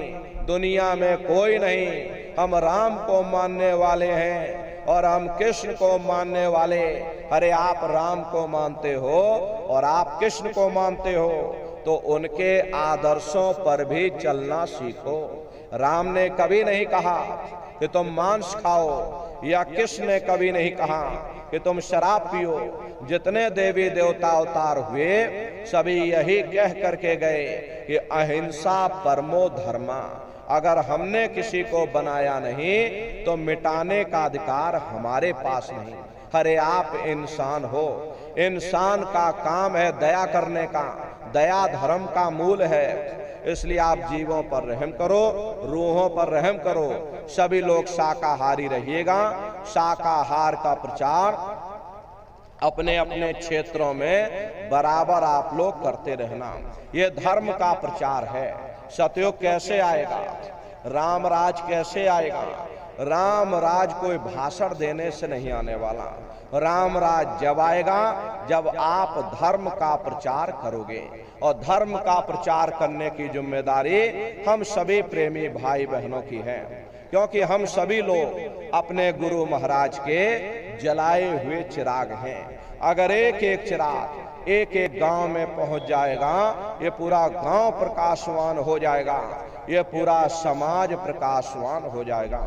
दुनिया में कोई नहीं। हम राम को मानने वाले हैं और हम कृष्ण को मानने वाले। अरे आप राम को मानते हो और आप कृष्ण को मानते हो, तो उनके आदर्शों पर भी चलना सीखो। राम ने कभी नहीं कहा कि तुम मांस खाओ, या कृष्ण ने कभी नहीं कहा कि तुम शराब पियो। जितने देवी देवता अवतार हुए, सभी यही कह करके गए कि अहिंसा परमो धर्मा। अगर हमने किसी को बनाया नहीं तो मिटाने का अधिकार हमारे पास नहीं। अरे आप इंसान हो, इंसान का काम है दया करने का, दया धर्म का मूल है। इसलिए आप जीवों पर रहम करो, रूहों पर रहम करो। सभी लोग शाकाहारी रहिएगा। शाकाहार का प्रचार अपने अपने क्षेत्रों में बराबर आप लोग करते रहना। ये धर्म का प्रचार है। सतयुग कैसे आएगा? राम राज कैसे आएगा? राम राज कोई भाषण देने से नहीं आने वाला। राम राज जब आएगा जब आप धर्म का प्रचार करोगे, और धर्म का प्रचार करने की जिम्मेदारी हम सभी प्रेमी भाई बहनों की है, क्योंकि हम सभी लोग अपने गुरु महाराज के जलाए हुए चिराग हैं। अगर एक एक चिराग एक एक गांव में पहुंच जाएगा, ये पूरा गांव प्रकाशवान हो जाएगा, ये पूरा समाज प्रकाशवान हो जाएगा।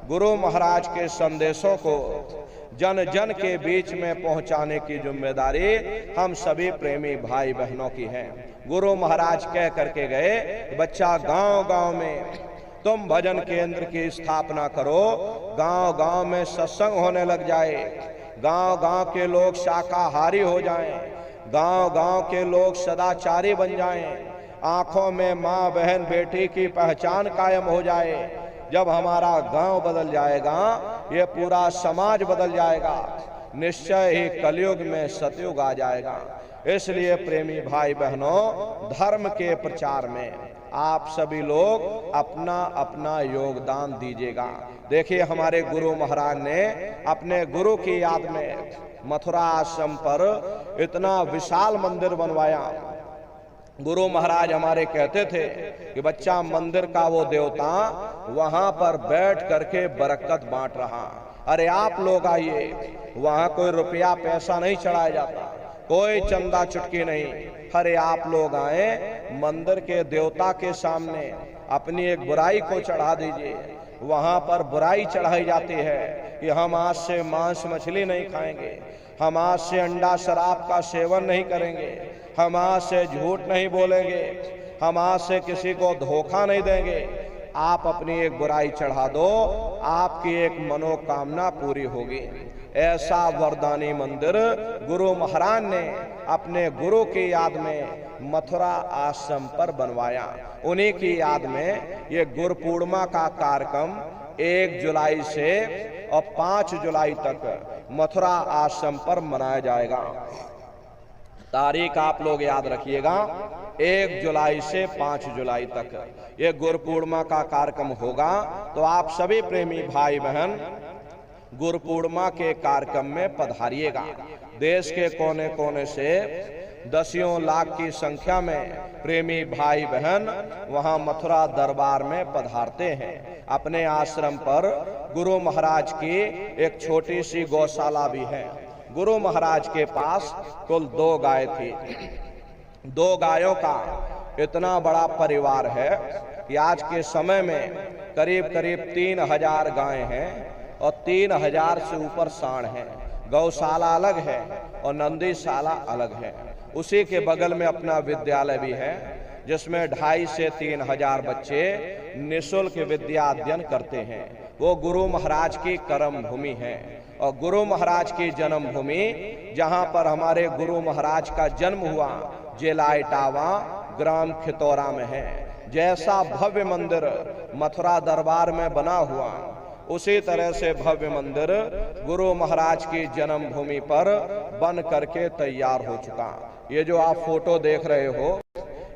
गुरु महाराज के संदेशों को जन जन के बीच में पहुंचाने की जिम्मेदारी हम सभी प्रेमी भाई बहनों की है। गुरु महाराज कह करके गए, बच्चा गांव गांव में तुम भजन केंद्र की स्थापना करो, गांव गांव में सत्संग होने लग जाए, गांव गांव के लोग शाकाहारी हो जाएं, गांव गांव के लोग सदाचारी बन जाएं, आंखों में माँ बहन बेटी की पहचान कायम हो जाए। जब हमारा गांव बदल जाएगा, ये पूरा समाज बदल जाएगा, निश्चय ही कलयुग में सतयुग आ जाएगा। इसलिए प्रेमी भाई बहनों, धर्म के प्रचार में आप सभी लोग अपना अपना योगदान दीजिएगा। देखिए, हमारे गुरु महाराज ने अपने गुरु की याद में मथुरा आश्रम पर इतना विशाल मंदिर बनवाया। गुरु महाराज हमारे कहते थे कि बच्चा, मंदिर का वो देवता वहां पर बैठ करके बरकत बांट रहा। अरे आप लोग आइए, वहां कोई रुपया पैसा नहीं चढ़ाया जाता, कोई चंदा चुटकी नहीं। अरे आप लोग आए, मंदिर के देवता के सामने अपनी एक बुराई को चढ़ा दीजिए। वहां पर बुराई चढ़ाई जाती है कि हम आज से मांस मछली नहीं खाएंगे, हम आज से अंडा शराब का सेवन नहीं करेंगे, हम आज से झूठ नहीं बोलेंगे, हम आज से किसी को धोखा नहीं देंगे। आप अपनी एक बुराई चढ़ा दो, आपकी एक मनोकामना पूरी होगी। ऐसा वरदानी मंदिर गुरु महाराज ने अपने गुरु की याद में मथुरा आश्रम पर बनवाया। उन्हीं की याद में ये गुरु पूर्णिमा का कार्यक्रम 1 जुलाई से और 5 जुलाई तक मथुरा आश्रम पर मनाया जाएगा। तारीख आप लोग याद रखिएगा, 1 जुलाई से 5 जुलाई तक ये गुरु पूर्णिमा का कार्यक्रम होगा। तो आप सभी प्रेमी भाई बहन गुरु पूर्णिमा के कार्यक्रम में पधारिएगा। देश के कोने कोने से दसियों लाख की संख्या में प्रेमी भाई बहन वहां मथुरा दरबार में पधारते हैं। अपने आश्रम पर गुरु महाराज की एक छोटी सी गौशाला भी है। गुरु महाराज के पास कुल 2 गाय थी। 2 गायों का इतना बड़ा परिवार है कि आज के समय में करीब करीब 3000 गाय हैं और 3000 से ऊपर सांड हैं। गौशाला अलग है और नंदीशाला अलग है। उसी के बगल में अपना विद्यालय भी है, जिसमें 2,500 से 3,000 बच्चे निःशुल्क विद्या अध्ययन करते हैं। वो गुरु महाराज की कर्म भूमि है और गुरु महाराज की जन्मभूमि, जहाँ पर हमारे गुरु महाराज का जन्म हुआ, जिला इटावा, ग्राम खितौरा में है। जैसा भव्य मंदिर मथुरा दरबार में बना हुआ, उसी तरह से भव्य मंदिर गुरु महाराज की जन्मभूमि पर बन करके तैयार हो चुका। ये जो आप फोटो देख रहे हो,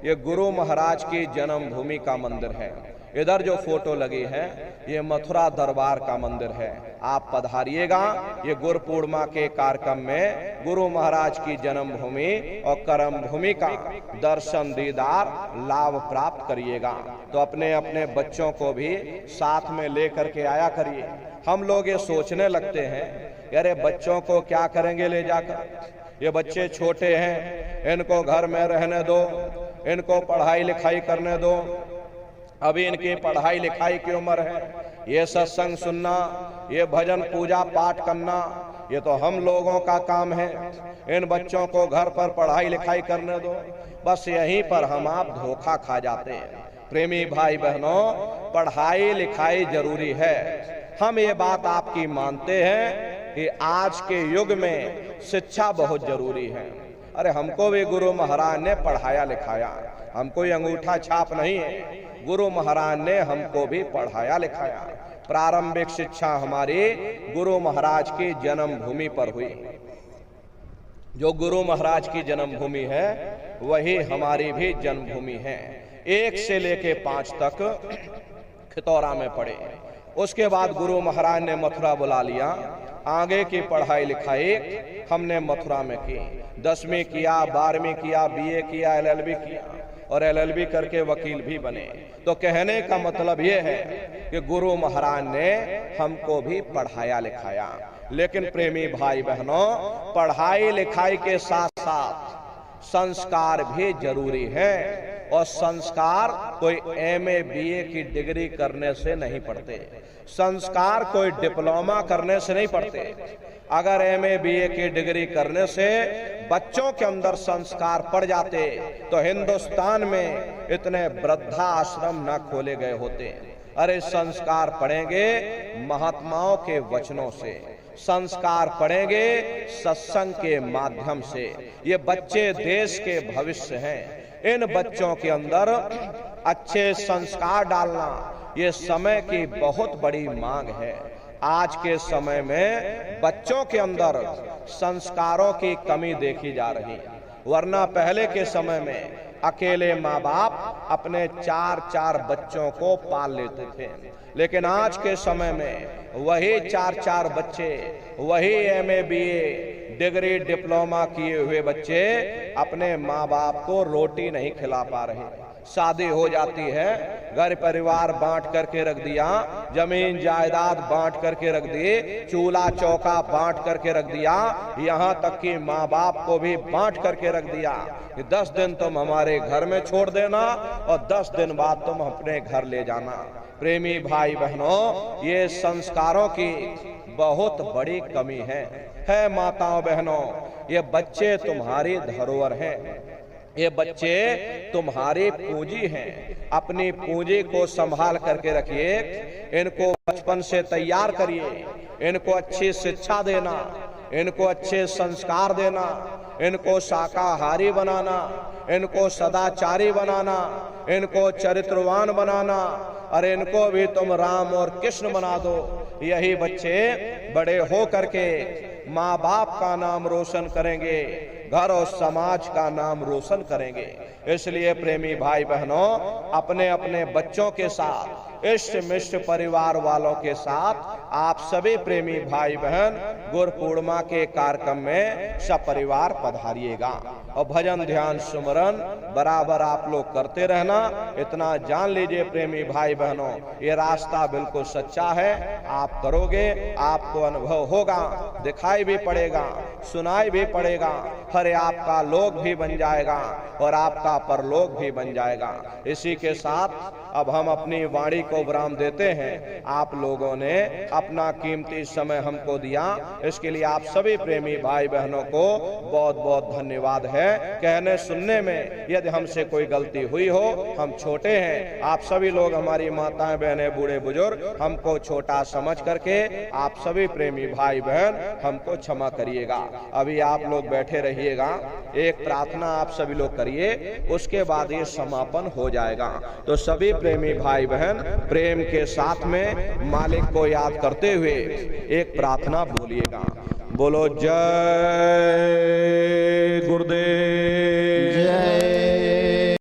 ये गुरु महाराज की जन्मभूमि का मंदिर है। इधर जो फोटो लगी है, ये मथुरा दरबार का मंदिर है। आप पधारिएगा, ये गुरु पूर्णिमा के कार्यक्रम में गुरु महाराज की जन्मभूमि और कर्म भूमि का दर्शन दीदार लाभ प्राप्त करिएगा। तो अपने अपने बच्चों को भी साथ में लेकर के आया करिए। हम लोग ये सोचने लगते हैं, अरे बच्चों को क्या करेंगे ले जाकर, ये बच्चे छोटे हैं, इनको घर में रहने दो, इनको पढ़ाई लिखाई करने दो, अभी इनकी पढ़ाई लिखाई की उम्र है। ये सत्संग सुनना, ये भजन पूजा पाठ करना, ये तो हम लोगों का काम है। इन बच्चों को घर पर पढ़ाई लिखाई करने दो। बस यहीं पर हम आप धोखा खा जाते हैं। प्रेमी भाई बहनों, पढ़ाई लिखाई जरूरी है। हम ये बात आपकी मानते हैं कि आज के युग में शिक्षा बहुत जरूरी है। अरे हमको भी गुरु महाराज ने पढ़ाया लिखाया, हमको ये अंगूठा छाप नहीं है। गुरु महाराज ने हमको भी पढ़ाया लिखाया। प्रारंभिक शिक्षा हमारी गुरु महाराज की जन्मभूमि पर हुई। जो गुरु महाराज की जन्मभूमि है, वही हमारी भी जन्मभूमि है। 1 से लेके 5 तक खितौरा में पढ़े। उसके बाद गुरु महाराज ने मथुरा बुला लिया। आगे की पढ़ाई लिखाई हमने मथुरा में की। 10वीं किया, 12वीं किया, BA किया, LLB किया और LLB करके वकील भी बने। तो कहने का मतलब ये है कि गुरु महाराज ने हमको भी पढ़ाया लिखाया। लेकिन प्रेमी भाई बहनों, पढ़ाई लिखाई के साथ साथ संस्कार भी जरूरी है। और संस्कार कोई MA BA की डिग्री करने से नहीं पढ़ते, संस्कार कोई डिप्लोमा करने से नहीं पढ़ते। अगर MA BA की डिग्री करने से बच्चों के अंदर संस्कार पड़ जाते तो हिंदुस्तान में इतने वृद्धाश्रम न खोले गए होते। अरे संस्कार पढ़ेंगे महात्माओं के वचनों से, संस्कार पढ़ेंगे सत्संग के माध्यम से। ये बच्चे देश के भविष्य हैं। इन बच्चों के अंदर अच्छे संस्कार डालना ये समय की बहुत बड़ी मांग है। आज के समय में बच्चों के अंदर संस्कारों की कमी देखी जा रही है। वरना पहले के समय में अकेले माँ बाप अपने 4-4 बच्चों को पाल लेते थे, लेकिन आज के समय में वही 4-4 बच्चे, वही MA BA डिग्री डिप्लोमा किए हुए बच्चे अपने माँ बाप को रोटी नहीं खिला पा रहे। शादी हो जाती है, घर परिवार बांट करके रख दिया, जमीन जायदाद बांट करके रख दी, चूल्हा चौका बांट करके रख दिया, यहाँ तक कि माँ बाप को भी बांट करके रख दिया कि 10 दिन तुम हमारे घर में छोड़ देना और 10 दिन बाद तुम अपने घर ले जाना। प्रेमी भाई बहनों, ये संस्कारों की बहुत बड़ी कमी है माताओं बहनों। ये बच्चे तुम्हारी धरोहर हैं, ये बच्चे तुम्हारी पूंजी हैं। अपनी पूंजी को संभाल करके रखिए, इनको बचपन से तैयार करिए, इनको अच्छी शिक्षा देना, इनको अच्छे संस्कार देना, इनको शाकाहारी बनाना, इनको सदाचारी बनाना, इनको चरित्रवान बनाना, और इनको भी तुम राम और कृष्ण बना दो। यही बच्चे बड़े हो करके माँ बाप का नाम रोशन करेंगे, घर और समाज का नाम रोशन करेंगे। इसलिए प्रेमी भाई बहनों, अपने अपने बच्चों के साथ, इष्ट मिष्ट परिवार वालों के साथ आप सभी प्रेमी भाई बहन गुरु पूर्णिमा के कार्यक्रम में सपरिवार पधारिएगा और भजन ध्यान सुमरन स्मरण बराबर आप लोग करते रहना। इतना जान लीजिए प्रेमी भाई बहनों, ये रास्ता बिल्कुल सच्चा है। आप करोगे, आपको अनुभव होगा, दिखाई भी पड़ेगा, सुनाई भी पड़ेगा। अरे आपका लोक भी बन जाएगा और आपका परलोक भी बन जाएगा। इसी के साथ अब हम अपनी वाणी को विराम देते हैं। आप लोगों ने अपना कीमती समय हमको दिया, इसके लिए आप सभी प्रेमी भाई बहनों को बहुत बहुत धन्यवाद है। कहने सुनने में यदि हमसे कोई गलती हुई हो, हम छोटे हैं, आप सभी लोग हमारी माताएं बहनें बूढ़े बुजुर्ग हमको छोटा समझ करके आप सभी प्रेमी भाई बहन हमको क्षमा करिएगा। अभी आप लोग बैठे रहिएगा, एक प्रार्थना आप सभी लोग करिए, उसके बाद ये समापन हो जाएगा। तो सभी प्रेमी भाई बहन प्रेम के साथ में मालिक को याद करते हुए एक प्रार्थना बोलिएगा। बोलो जय गुरुदेव।